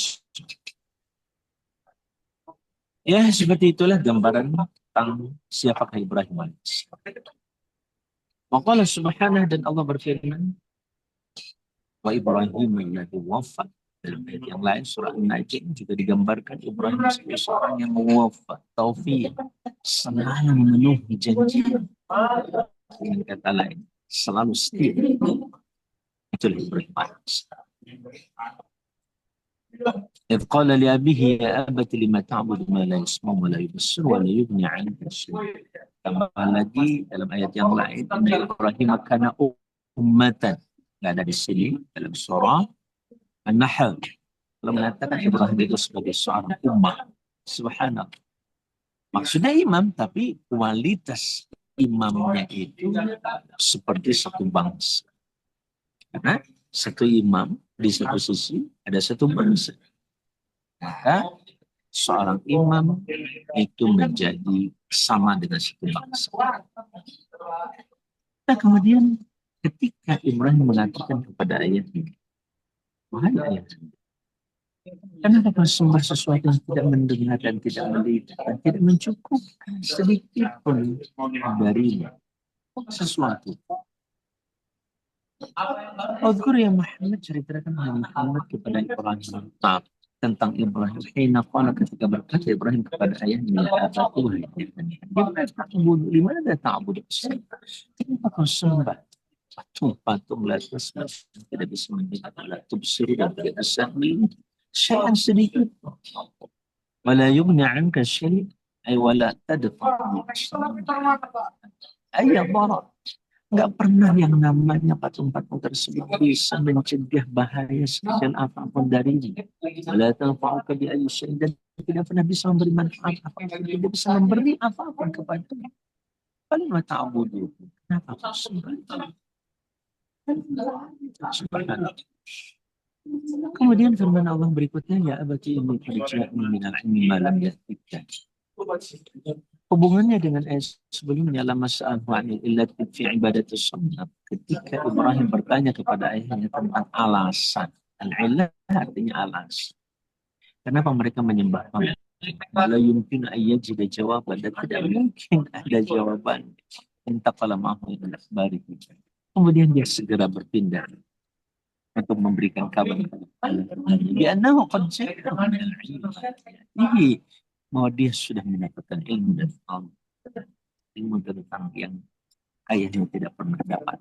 Ya, seperti itulah gambaran tentang siapakah Ibrahim alaihissalam. Maka Allah Subhanahu dan Allah berfirman, wa Ibrahim alladhi wafat. Dalam ayat yang lain surah An-Najm juga digambarkan Ibrahim sebagai seorang yang wafat, taufik, selalu memenuhi janji. Dengan kata lain, selalu setia. Itulah Ibrahim alaihissalam. إذ قال لأبيه يا أبت لما تعبد ما لا يسمع ولا يبصر ولا يغني عنك شيئا. Tambah lagi dalam ayat yang lain, Inna Ibrahim kana ummatan. Nggak ada di sini dalam surah An-Nahl. Kalau mengatakan Ibrahim itu sebagai seorang ummah, subhanallah. Maksudnya imam, tapi kualitas imamnya itu seperti satu bangsa. Karena satu imam di satu sisi ada satu bangsa. Maka seorang imam itu menjadi sama dengan satu bangsa. Nah, kemudian ketika Ibrahim mengatakan kepada ayat ini, wahai ayat, kenapa kau sembah sesuatu yang tidak mendengar dan tidak melihat dan tidak mencukupkan sedikit pun darinya sesuatu? Uzkur ya Muhammad, ceritakan Muhammad kepada Ibrahim tentang Ibrahim. Hina qala, ketika berkata Ibrahim kepada ayahnya, ya abati, wahai ayahnya, limana ta'budu? Kenapa kau sembah patung-patung latas tidak bisa mendengar, la tubsir dan tidak bisa melihat syai'an sedikit. Wala yughni 'anka syai' ay wala tadfa' ayat barat. Nggak pernah yang namanya patung-patung tersebut bisa mencegah bahaya sekecil apapun darinya. Wala tanfa'uka bi ayyi syai'in, dan tidak pernah bisa memberi manfaat apapun, tidak bisa memberi apapun kepada. Falima ta'budu? Kenapa kau sembah? Subhanallah. Kemudian firman Allah berikutnya, ya abati inni qad ja'ani minal ilmi ma lam ya'tika. Hubungannya dengan ayat sebelumnya, lama sa'alhu illati fi ibadatis sunnah. Ketika Ibrahim bertanya kepada ayahnya tentang alasan, al-illah artinya alasan, kenapa mereka menyembah Allah? La yumkin ayyajida jawaban, dan tidak mungkin ada jawaban. Intaqala ma'ahu ila akhbari. Kemudian dia segera berpindah untuk memberikan kabar bi'annahu qad ja'a minal ilmi, bahwa dia sudah mendapatkan ilmu dan ilmu tentang yang ayahnya tidak pernah dapat.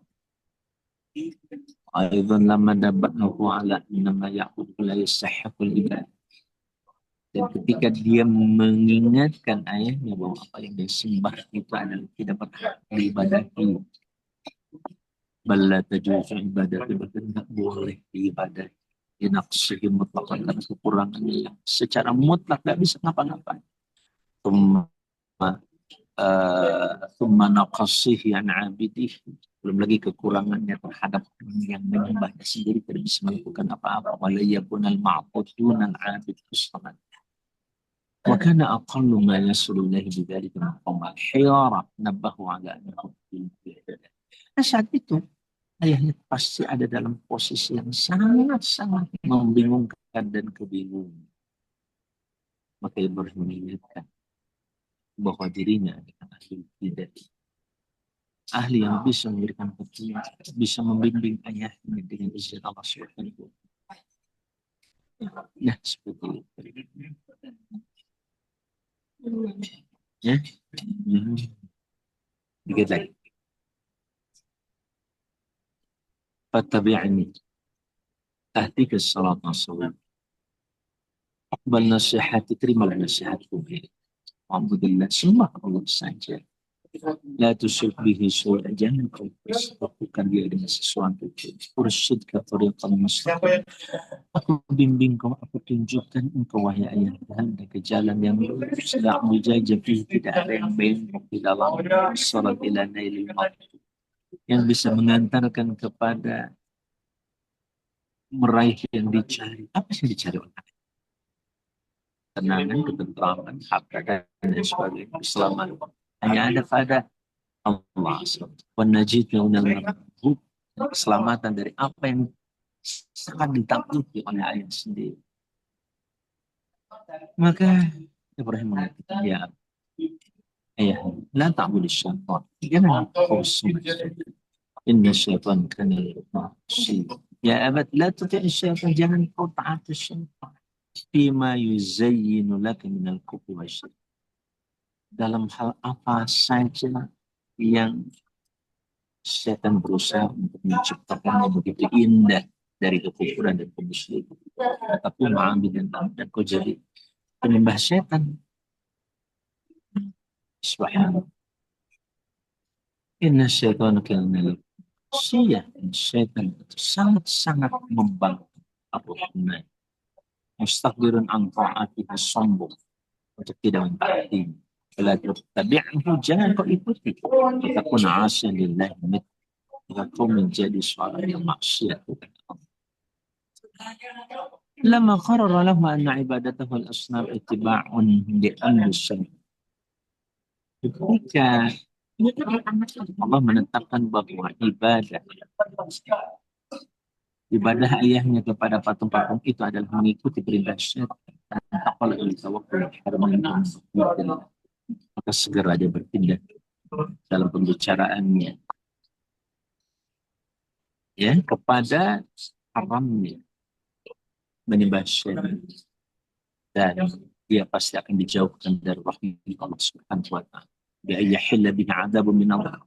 Aidan lama dabatnahu ala innama ya'budu la yastahiqul ibadah. Dan ketika dia mengingatkan ayahnya bahwa apa yang dia sembah itu adalah tidak berhak diibadahi. Balla tajuzu ibadatu, bahkan tidak boleh diibadahi. Dinaqsihi mutlaqan, karena kekurangannya yang secara mutlak tidak bisa ngapa-ngapain. Thumma naqasihi an abidih, belum lagi kekurangannya terhadap yang menyembahnya sendiri, tidak bisa melakukan apa-apa. Wala yakunal ma'budun al-abid usman. Wa kana aqallu ma yasulullahi bidzalika maqamal hiyara nabahu ala annahu. Nah, saat itu ayahnya pasti ada dalam posisi yang sangat-sangat membingungkan dan kebingungan. Maka Ibrahim mengingatkan bahwa dirinya adalah ahli tidak, ahli yang bisa memberikan petunjuk, bisa membimbing ayahnya dengan izin Allah Subhanahu wa Ta'ala. Nah, seperti itu. Ya. Dikit lagi. Fattabi'ni. Ahdika salat nasawim. Aqbal nasihati, terimalah nasihatku. Alhamdulillah, semua Allah saja. La tusyrik bihi syai'an, jangan kau persekutukan dia dengan sesuatu. Ursyidka tariqan mustaqim. Aku bimbing kau, aku tunjukkan engkau wahai ayah anda ke jalan yang lurus. La mujaja fihi, tidak ada yang bengkok di dalam salat ila nailil maqsud, yang bisa mengantarkan kepada meraih yang dicari. Apa sih yang dicari orang? Tenangan, ketentraman, harta dan lain sebagainya, keselamatan. Hanya ada pada Allah. Wanajid keselamatan dari apa yang sangat ditakuti oleh ayah sendiri. Maka Ibrahim mengatakan, ya ayah, la ta'budu syaitan. Jangan kau sembah. Inna syaitan kana ma'asi. Ya abad, la tuti' syaitan, jangan kau taati syaitan. Fima yuzayyinu laka minal kufri wa syirk. Dalam hal apa saja yang setan berusaha untuk menciptakannya begitu indah dari kekufuran dan kemusyrikan. Tapi mengambil dan kau jadi penyembah setan. Subhanallah. Inna syaitan kana setan itu sangat-sangat membantu Ar-Rahman. Mustakbirun an ta'atihi, sombong untuk tidak mentaati. Bila tabi'ahu, jangan kau ikuti. Takun asyan lillahi mit. Jika kau menjadi seorang yang maksiat kepada Allah. Lama qarara lahu anna ibadatahu al-asnam ittiba'un li'amri syaitan. Ketika Allah menetapkan bahwa ibadah ayahnya kepada patung-patung itu adalah mengikuti perintah syaitan. Maka segera dia berpindah dalam pembicaraannya ya kepada haramnya menyembah syaitan, dan dia pasti akan dijauhkan dari rahmat Allah Subhanahu wa taala. Bi ayyahilla bihi 'adzabun min Allah.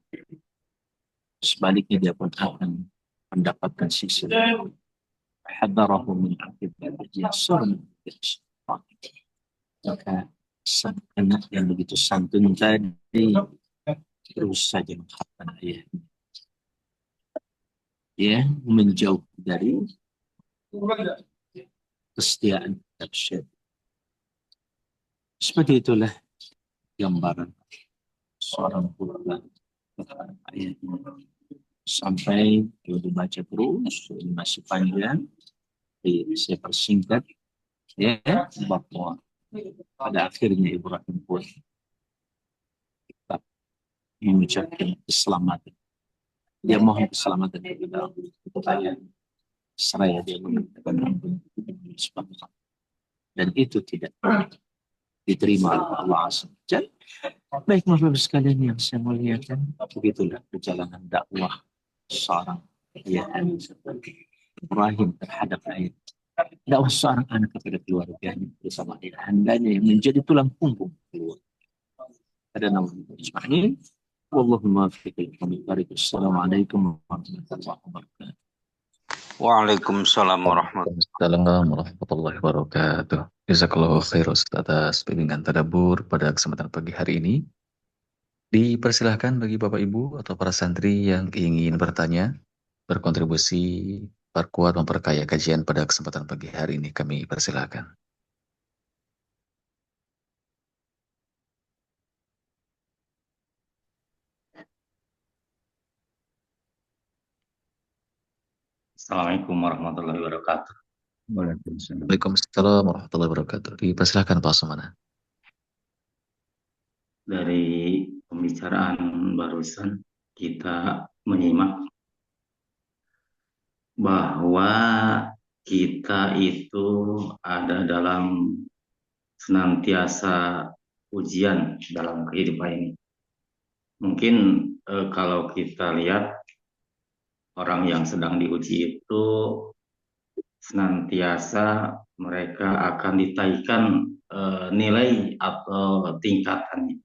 Sebaliknya dia pun akan mendapatkan siksa. Hadarahu min aqibatihi surun. Maka sang anak yang begitu santun tadi terus saja mengharapkan ayahnya, ya, menjauh dari kesetiaan terhadap syaitan. Seperti itulah gambaran seorang putra kepada ayahnya. Sampai kalau dibaca terus masih panjang, saya persingkat ya, bahwa pada akhirnya Ibrahim pun tetap mengucapkan keselamatan. Dia mohon keselamatan kepada Allah. Seraya dia mengatakan dan itu tidak diterima oleh Allah Azza wa Jalla. Baik Bapak sekalian yang saya muliakan, begitulah perjalanan dakwah seorang ayah Ibrahim terhadap ayah. Dakwah seorang anak kepada keluarganya bersama ayah handanya yang menjadi tulang punggung keluarga. Pada nama Ismail, Wallahumma fiqil komentari. Assalamualaikum warahmatullahi wabarakatuh. Waalaikumsalam warahmatullahi Assalamualaikum warahmatullahi wabarakatuh. Jazakallahu khair Ustaz atas bimbingan tadabbur pada kesempatan pagi hari ini. Dipersilahkan bagi Bapak Ibu atau para santri yang ingin bertanya, berkontribusi, perkuat, memperkaya kajian pada kesempatan pagi hari ini, kami persilahkan. Assalamualaikum warahmatullahi wabarakatuh. Waalaikumsalam warahmatullahi wabarakatuh. Dipersilahkan Pak Sumana. Dari pembicaraan barusan kita menyimak bahwa kita itu ada dalam senantiasa ujian dalam kehidupan ini. Mungkin kalau kita lihat orang yang sedang diuji itu senantiasa mereka akan ditaikan nilai atau tingkatannya.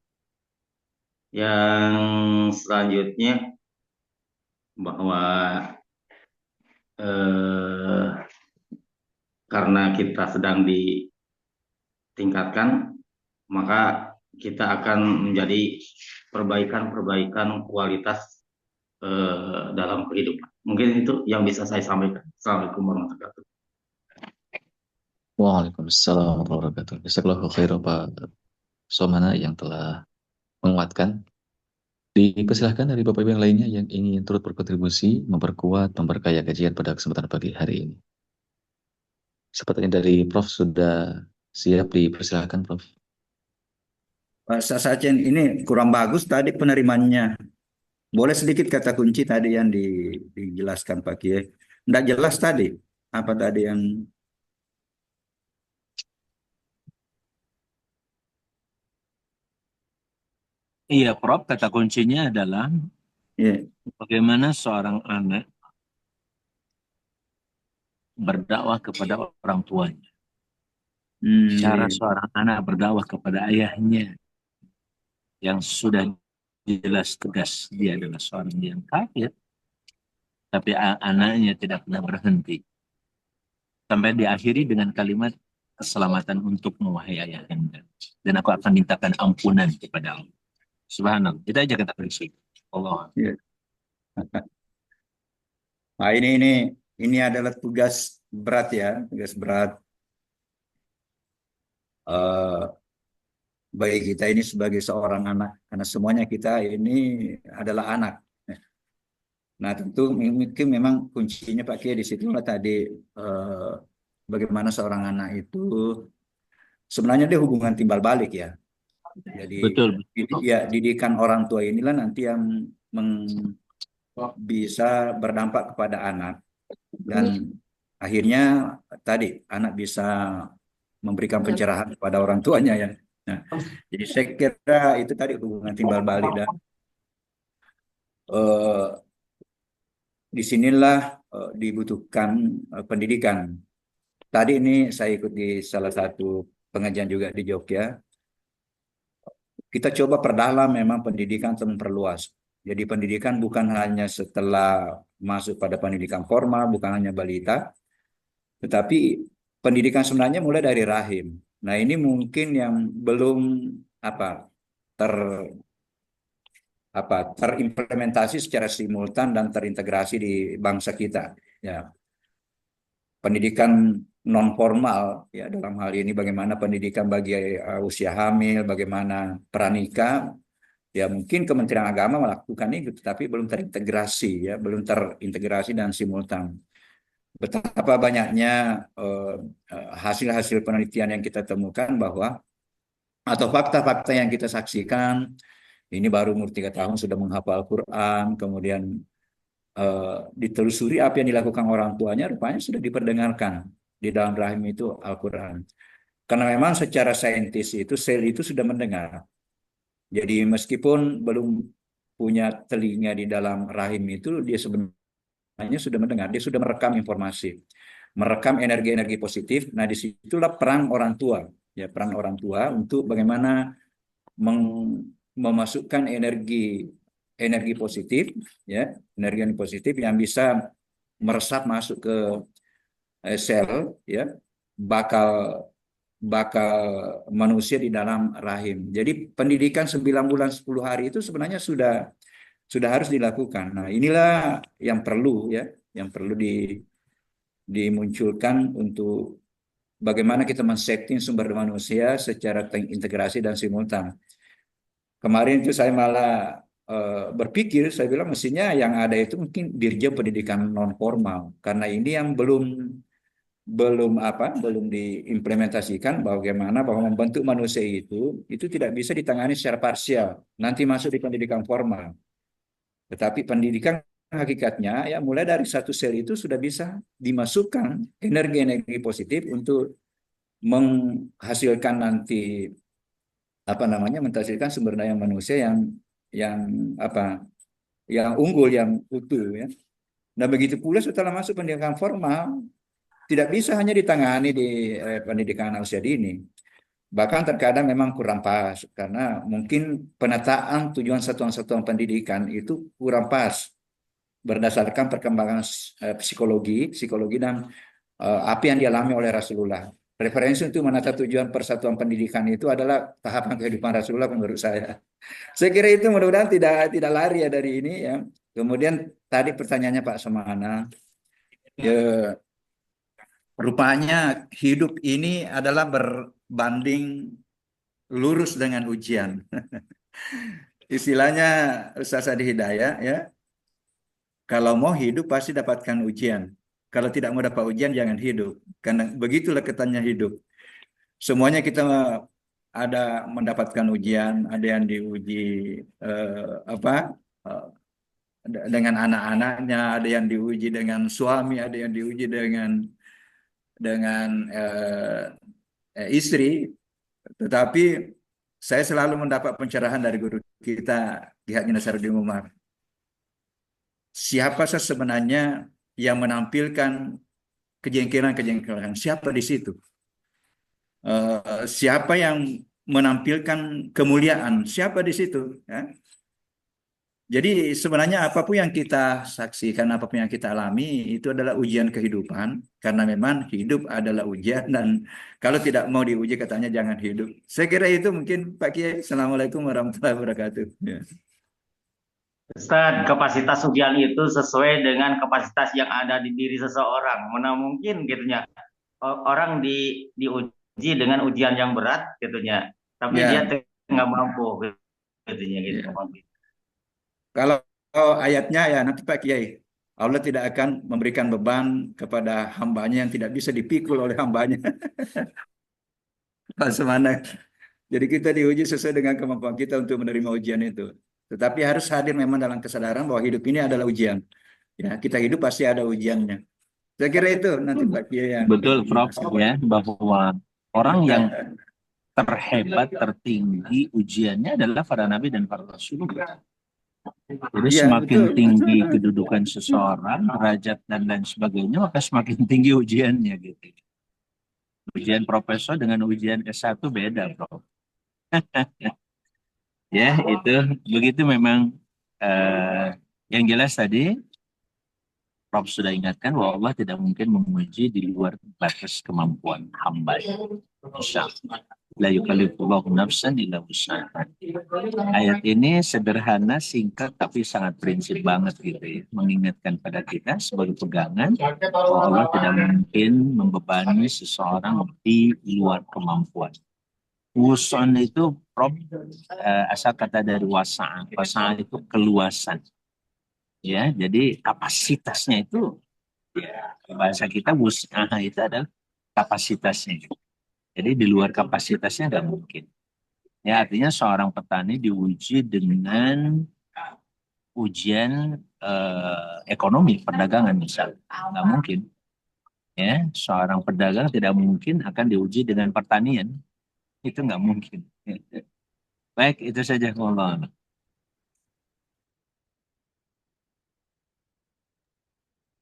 Yang selanjutnya bahwa karena kita sedang ditingkatkan, maka kita akan menjadi perbaikan-perbaikan kualitas dalam kehidupan. Mungkin itu yang bisa saya sampaikan. Assalamualaikum warahmatullahi wabarakatuh. Waalaikumsalam warahmatullahi wabarakatuh. Jazakallahu khairan Pak Somana yang telah menguatkan. Dipersilahkan dari Bapak Ibu yang lainnya yang ingin turut berkontribusi, memperkuat, memperkaya kajian pada kesempatan pagi hari ini. Sepertinya dari Prof sudah siap, dipersilahkan Prof. Pak Sacen, ini kurang bagus tadi penerimaannya. Boleh sedikit kata kunci tadi yang dijelaskan Pak Kiai. Tidak jelas tadi. Apa tadi yang... Iya, Prof, kata kuncinya adalah bagaimana seorang anak berdakwah kepada orang tuanya. Cara seorang anak berdakwah kepada ayahnya yang sudah jelas tegas dia adalah seorang yang kafir, tapi anaknya tidak pernah berhenti. Sampai diakhiri dengan kalimat keselamatan untukmu wahai ayahanda. Dan aku akan mintakan ampunan kepada Allah. Subhanallah. Itu aja kata prinsip. Allah. Ya. Nah, ini adalah tugas berat ya, tugas berat bagi kita ini sebagai seorang anak, karena semuanya kita ini adalah anak. Nah, tentu mungkin memang kuncinya Pak Kiai di situ tadi bagaimana seorang anak itu sebenarnya dia hubungan timbal balik ya. Jadi Betul. Ya, didikan orang tua inilah nanti yang bisa berdampak kepada anak, dan akhirnya tadi anak bisa memberikan pencerahan kepada orang tuanya ya. Nah, jadi saya kira itu tadi hubungan timbal balik, dan disinilah dibutuhkan pendidikan. Tadi ini saya ikut di salah satu pengajian juga di Jogja. Kita coba perdalam memang pendidikan untuk memperluas. Jadi pendidikan bukan hanya setelah masuk pada pendidikan formal, bukan hanya balita, tetapi pendidikan sebenarnya mulai dari rahim. Nah, ini mungkin yang belum terimplementasi secara simultan dan terintegrasi di bangsa kita. Ya, pendidikan non formal ya, dalam hal ini bagaimana pendidikan bagi usia hamil, bagaimana pranikah. Ya, mungkin Kementerian Agama melakukan itu, tetapi belum terintegrasi ya, belum terintegrasi dan simultan. Betapa banyaknya hasil-hasil penelitian yang kita temukan bahwa atau fakta-fakta yang kita saksikan, ini baru umur 3 tahun sudah menghafal Al-Quran, kemudian ditelusuri apa yang dilakukan orang tuanya, rupanya sudah diperdengarkan di dalam rahim itu Al-Quran. Karena memang secara saintis itu sel itu sudah mendengar. Jadi meskipun belum punya telinga di dalam rahim itu, dia sebenarnya sudah mendengar, dia sudah merekam informasi, merekam energi-energi positif. Nah, disitulah peran orang tua, ya, peran orang tua untuk bagaimana memasukkan energi positif, ya, energi positif yang bisa meresap masuk ke sel, ya, bakal manusia di dalam rahim. Jadi pendidikan 9 bulan 10 hari itu sebenarnya sudah harus dilakukan. Nah, inilah yang perlu ya, yang perlu dimunculkan untuk bagaimana kita men-setting sumber daya manusia secara terintegrasi dan simultan. Kemarin itu saya malah berpikir, saya bilang mestinya yang ada itu mungkin Dirjen Pendidikan non formal, karena ini yang belum diimplementasikan, bagaimana bahwa membentuk manusia itu tidak bisa ditangani secara parsial, nanti masuk di pendidikan formal. Tetapi pendidikan hakikatnya ya mulai dari satu sel itu sudah bisa dimasukkan energi-energi positif untuk menghasilkan nanti menghasilkan sumber daya manusia yang unggul, yang utuh ya. Nah, begitu pula setelah masuk pendidikan formal, tidak bisa hanya ditangani di pendidikan usia dini. Bahkan terkadang memang kurang pas karena mungkin penataan tujuan satuan-satuan pendidikan itu kurang pas berdasarkan perkembangan psikologi dan apa yang dialami oleh Rasulullah. Referensi untuk menata tujuan persatuan pendidikan itu adalah tahapan kehidupan Rasulullah menurut saya. Saya kira itu mudah-mudahan tidak lari ya dari ini ya. Kemudian tadi pertanyaannya Pak Semana, ya, rupanya hidup ini adalah berbanding lurus dengan ujian. Istilahnya Ustaz Adi Hidayah ya, kalau mau hidup pasti dapatkan ujian. Kalau tidak mau dapat ujian jangan hidup. Karena begitulah ketannya hidup. Semuanya kita ada mendapatkan ujian, ada yang diuji apa dengan anak-anaknya, ada yang diuji dengan suami, ada yang diuji dengan istri. Tetapi saya selalu mendapat pencerahan dari guru kita, Ki Haji Nasaruddin Umar. Siapa sebenarnya yang menampilkan kejengkelan-kejengkelan? Siapa di situ? Siapa yang menampilkan kemuliaan? Siapa di situ? Ya? Jadi sebenarnya apapun yang kita saksikan, apapun yang kita alami, itu adalah ujian kehidupan. Karena memang hidup adalah ujian dan kalau tidak mau diuji katanya jangan hidup. Saya kira itu mungkin Pak Kiai. Assalamualaikum warahmatullahi wabarakatuh. Ya. Ustaz, kapasitas ujian itu sesuai dengan kapasitas yang ada di diri seseorang. Mana mungkin gitunya orang diuji dengan ujian yang berat gitunya, tapi dia Ya, nggak mampu gitunya gitu. ya. Kalau ayatnya ya nanti Pak Kiai, Allah tidak akan memberikan beban kepada hambanya yang tidak bisa dipikul oleh hambanya. Pak Semana. Jadi kita diuji sesuai dengan kemampuan kita untuk menerima ujian itu. Tetapi harus hadir memang dalam kesadaran bahwa hidup ini adalah ujian. Ya, kita hidup pasti ada ujiannya. Saya kira itu nanti Pak Kiai yang Betul, Prof, ya, bahwa orang yang terhebat, tertinggi ujiannya adalah para nabi dan para rasul. Jadi Iya, semakin betul. tinggi kedudukan seseorang, derajat dan lain sebagainya, maka semakin tinggi ujiannya gitu. Ujian profesor dengan ujian S1 beda, Prof. Ya, itu begitu memang yang jelas tadi Prof sudah ingatkan bahwa Allah tidak mungkin menguji di luar batas kemampuan hamba. Insya Allah. La yukallifullahu nafsan illa wus'aha. Ayat ini sederhana, singkat, tapi sangat prinsip banget gitu ya. Mengingatkan pada kita sebagai pegangan bahwa Allah tidak mungkin membebani seseorang di luar kemampuan. Wuson itu Prof, asal kata dari wasa'a. Wasa'a itu keluasan. Ya, jadi kapasitasnya itu ya, bahasa kita wus'ah itu adalah kapasitasnya. Jadi di luar kapasitasnya nggak mungkin. Ya, artinya seorang petani diuji dengan ujian ekonomi perdagangan misalnya, nggak mungkin. Ya, seorang pedagang tidak mungkin akan diuji dengan pertanian, itu nggak mungkin. Baik, itu saja Allah.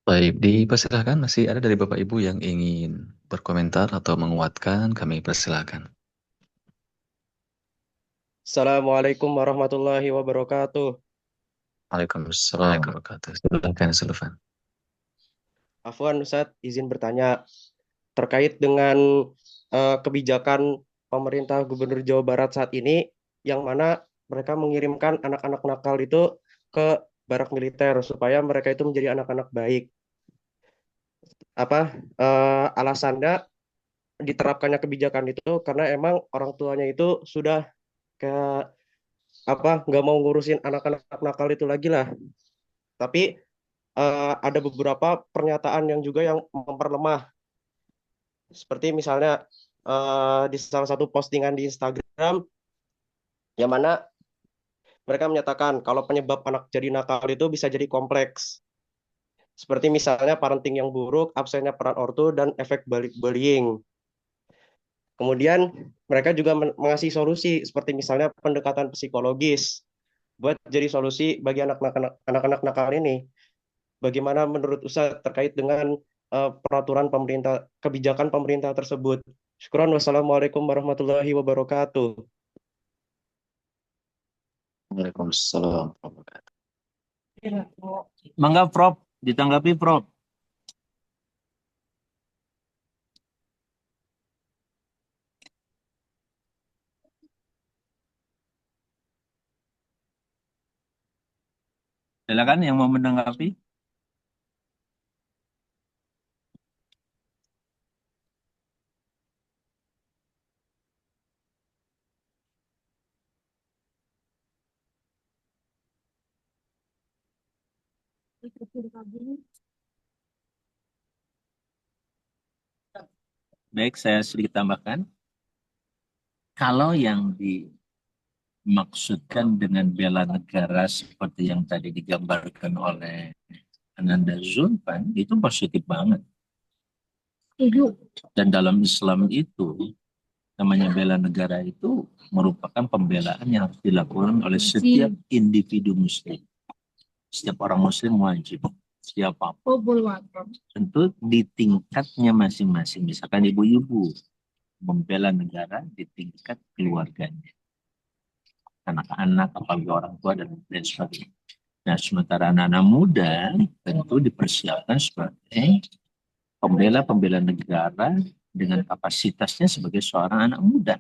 Baik, dipersilahkan masih ada dari Bapak Ibu yang ingin berkomentar atau menguatkan, kami persilahkan. Assalamualaikum warahmatullahi wabarakatuh. Waalaikumsalam warahmatullahi wabarakatuh. Silakan, Sulfan. Afwan Ustadz, izin bertanya terkait dengan kebijakan pemerintah Gubernur Jawa Barat saat ini, yang mana mereka mengirimkan anak-anak nakal itu ke barak militer supaya mereka itu menjadi anak-anak baik. Alasannya diterapkannya kebijakan itu karena emang orang tuanya itu sudah nggak mau ngurusin anak-anak nakal itu lagi lah. Tapi ada beberapa pernyataan yang juga yang memperlemah. Seperti misalnya di salah satu postingan di Instagram, yang mana mereka menyatakan kalau penyebab anak jadi nakal itu bisa jadi kompleks. Seperti misalnya parenting yang buruk, absennya peran ortu, dan efek bullying. Kemudian mereka juga mengasih solusi, seperti misalnya pendekatan psikologis, buat jadi solusi bagi anak-anak nakal ini. Bagaimana menurut Ustadz terkait dengan peraturan pemerintah, kebijakan pemerintah tersebut. Syukran, wassalamualaikum warahmatullahi wabarakatuh. Waalaikumsalam warahmatullahi wabarakatuh. Mangga Prof, ditanggapi Prof. Silakan yang mau menanggapi. Baik, saya sedikit tambahkan. Kalau yang dimaksudkan dengan bela negara seperti yang tadi digambarkan oleh Ananda Zulfan, itu positif banget. Dan dalam Islam itu, namanya bela negara itu merupakan pembelaan yang harus dilakukan oleh setiap individu muslim. Setiap orang muslim wajib. Siapapun. Tentu di tingkatnya masing-masing. Misalkan ibu-ibu membela negara di tingkat keluarganya. Anak-anak, apalagi orang tua, dan sebagainya. Nah, sementara anak-anak muda tentu dipersiapkan sebagai pembela negara dengan kapasitasnya sebagai seorang anak muda.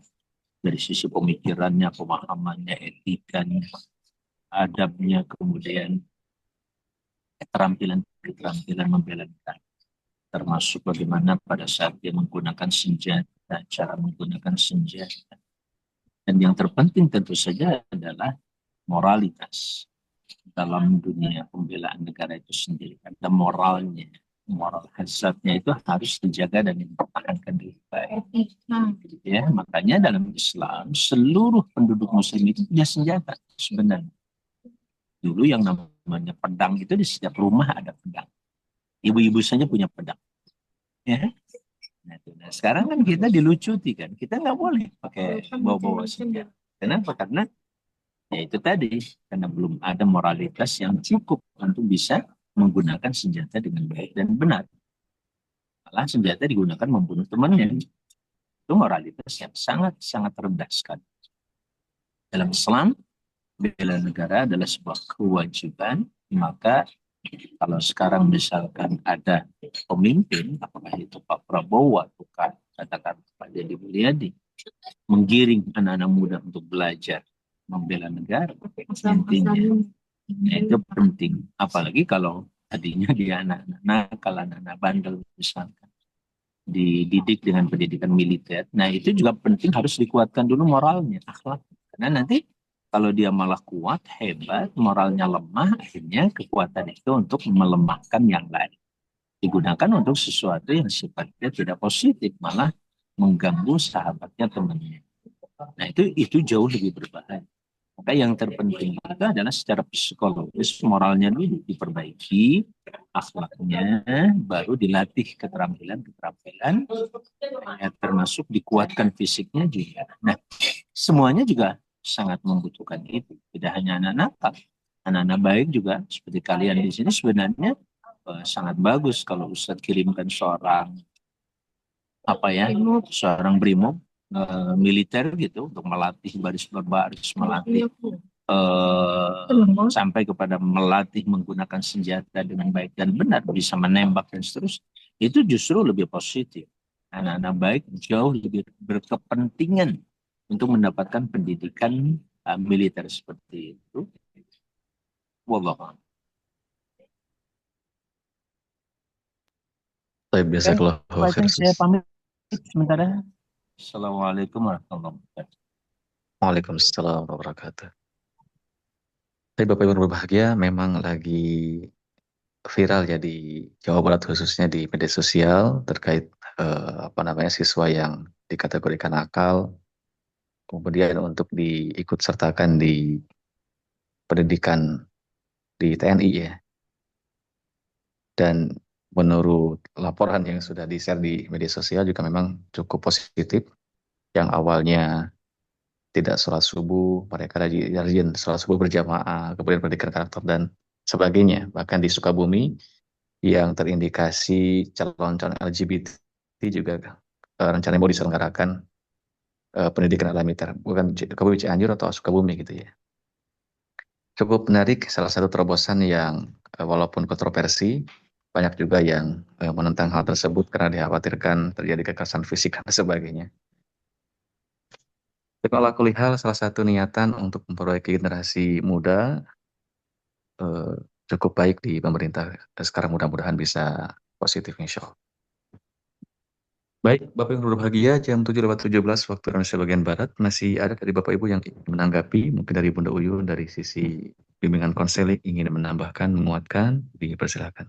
Dari sisi pemikirannya, pemahamannya, etikanya, adabnya, kemudian keterampilan membela negara. Termasuk bagaimana pada saat dia menggunakan senjata, cara menggunakan senjata. Dan yang terpenting tentu saja adalah moralitas dalam dunia pembelaan negara itu sendiri. Ada moralnya, moral hazardnya itu harus dijaga dan dipertahankan dengan baik. Ya, makanya dalam Islam seluruh penduduk Muslim itu punya senjata sebenarnya. Dulu yang namanya pedang itu di setiap rumah ada pedang. Ibu-ibu saja punya pedang. Ya. Nah, sekarang kan kita dilucuti kan, kita nggak boleh pakai bawa-bawa senjata. Kenapa? Karena ya itu tadi, karena belum ada moralitas yang cukup untuk bisa menggunakan senjata dengan baik dan benar. Malah senjata digunakan membunuh temannya. Itu moralitas yang sangat-sangat rendah sekali. Dalam Islam, bela negara adalah sebuah kewajiban, maka kalau sekarang misalkan ada pemimpin, apakah itu Pak Prabowo atau katakan Pak Deddy Mulyadi, menggiring anak-anak muda untuk belajar membela negara, intinya itu penting. Apalagi kalau tadinya dia anak-anak nakal, anak-anak bandel misalkan, dididik dengan pendidikan militer. Nah itu juga penting, harus dikuatkan dulu moralnya, akhlak. Karena nanti kalau dia malah kuat, hebat, moralnya lemah, akhirnya kekuatan itu untuk melemahkan yang lain. Digunakan untuk sesuatu yang sifatnya tidak positif, malah mengganggu sahabatnya, temannya. Nah itu jauh lebih berbahaya. Maka yang terpenting itu adalah secara psikologis, moralnya dulu diperbaiki, akhlaknya, baru dilatih keterampilan, ya, termasuk dikuatkan fisiknya juga. Nah, semuanya juga sangat membutuhkan itu. Tidak hanya anak-anak, anak-anak baik juga seperti kalian di sini sebenarnya sangat bagus kalau Ustadz kirimkan seorang brimob militer gitu untuk melatih baris berbaris, melatih sampai kepada melatih menggunakan senjata dengan baik dan benar, bisa menembak dan seterusnya. Itu justru lebih positif. Anak-anak baik jauh lebih berkepentingan untuk mendapatkan pendidikan militer seperti itu. Wallahu a'lam. Saya pamit sementara. Assalamualaikum warahmatullahi wabarakatuh. Waalaikumsalam warahmatullahi wabarakatuh. Tapi Bapak Ibu berbahagia, memang lagi viral ya di Jawa Barat, khususnya di media sosial terkait siswa yang dikategorikan nakal, kemudian untuk diikut sertakan di pendidikan di TNI ya. Dan menurut laporan yang sudah di-share di media sosial juga memang cukup positif. Yang awalnya tidak sholat subuh, mereka rajin sholat subuh berjamaah, kemudian pendidikan karakter dan sebagainya. Bahkan di Sukabumi yang terindikasi calon-calon LGBT juga rencananya mau diselenggarakan pendidikan ala militer, bukan Sukabumi Cianjur atau Sukabumi gitu ya. Cukup menarik, salah satu terobosan yang walaupun kontroversi, banyak juga yang menentang hal tersebut karena dikhawatirkan terjadi kekerasan fisik dan sebagainya. Tapi kalau aku lihat salah satu niatan untuk memperbaiki generasi muda cukup baik di pemerintah sekarang, mudah-mudahan bisa positif insya Allah. Baik, Bapak Ibu berbahagia, jam 7:17 waktu Indonesia bagian Barat. Masih ada dari Bapak Ibu yang ingin menanggapi, mungkin dari Bunda Uyun, dari sisi bimbingan konseling, ingin menambahkan, menguatkan, dipersilakan.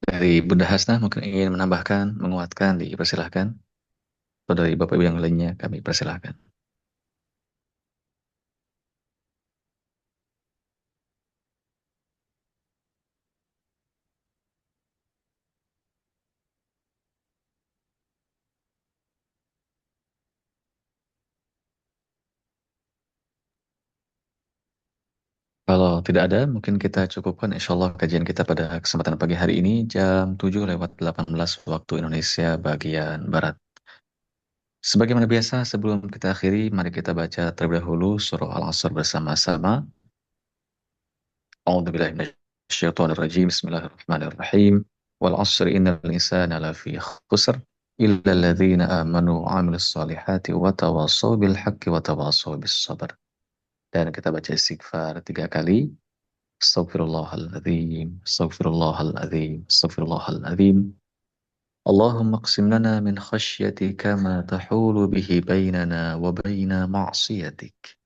Dari Bunda Hasnah mungkin ingin menambahkan, menguatkan, dipersilahkan. Atau dari Bapak Ibu yang lainnya, kami persilahkan. Kalau tidak ada, mungkin kita cukupkan insya Allah kajian kita pada kesempatan pagi hari ini jam 7:18 waktu Indonesia bagian Barat. Sebagaimana biasa, sebelum kita akhiri, mari kita baca terlebih dahulu surah Al-Asr bersama-sama. A'udzubillahi minasyaitonirrajim. Bismillahirrahmanirrahim. Wal 'asri innal insana lafi khusr illa alladzina amanu wa 'amilus solihati wa tawassaw bil haqqi wa tawassaw bis sabr. Dan kita baca istighfar 3 kali. Astaghfirullahaladzim, astaghfirullahaladzim, astaghfirullahaladzim. اللهم اقسم لنا من خشيتك ما تحول به بيننا وبين معصيتك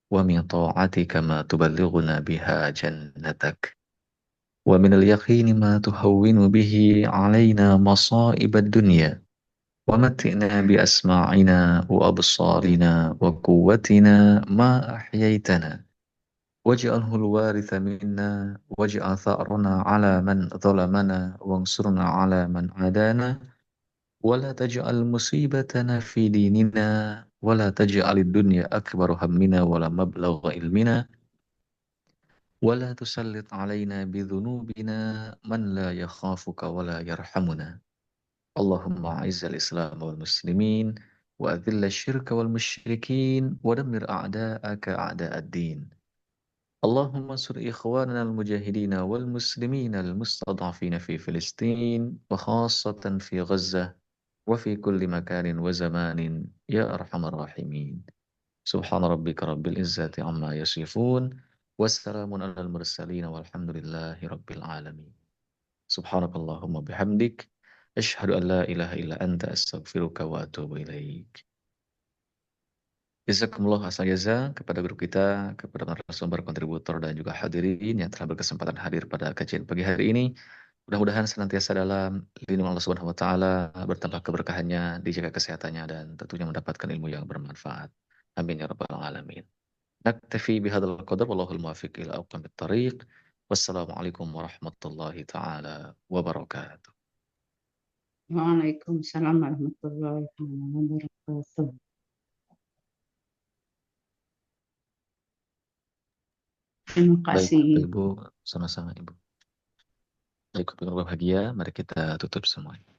ومن طاعتك ما تبلغنا بها جنتك ومن اليقين ما تهون به علينا مصائب الدنيا ومتئنا بأسماعنا وأبصارنا وقوتنا ما أحييتنا واجعله الوارث منا واجعل ثأرنا على من ظلمنا وانصرنا على من عادانا ولا تجعل مصيبتنا في ديننا ولا تجعل الدنيا أكبر همنا ولا مبلغ علمنا ولا تسلط علينا بذنوبنا من لا يخافك ولا يرحمنا اللهم أعز الإسلام والمسلمين وأذل الشرك والمشركين ودمر أعداءك أعداء الدين اللهم انصر إخواننا المجاهدين والمسلمين المستضعفين في فلسطين وخاصة في غزة وفي كل مكان وزمان يا أرحم الراحمين سبحان ربك رب العزة عما يصفون والسلام على المرسلين والحمد لله رب العالمين سبحانك اللهم بحمدك أشهد أن لا إله إلا أنت أستغفرك وأتوب إليك. Jazakumullah asal jaza kepada guru kita, kepada narasumber, kontributor, dan juga hadirin yang telah berkesempatan hadir pada kajian pagi hari ini. Mudah-mudahan senantiasa dalam lindungan Allah Subhanahu wa taala, bertambah keberkahannya, dijaga kesehatannya, dan tentunya mendapatkan ilmu yang bermanfaat. Amin ya rabbal alamin. Naktafi bihadzal qadar wallahul muwaffiq ila aqwamit thariq. Wassalamualaikum warahmatullahi taala wabarakatuh. Waalaikumsalam warahmatullahi wabarakatuh. Terima Baik, kasih. Ibu, sama-sama Ibu. Baik, berbahagia, mari kita tutup semuanya.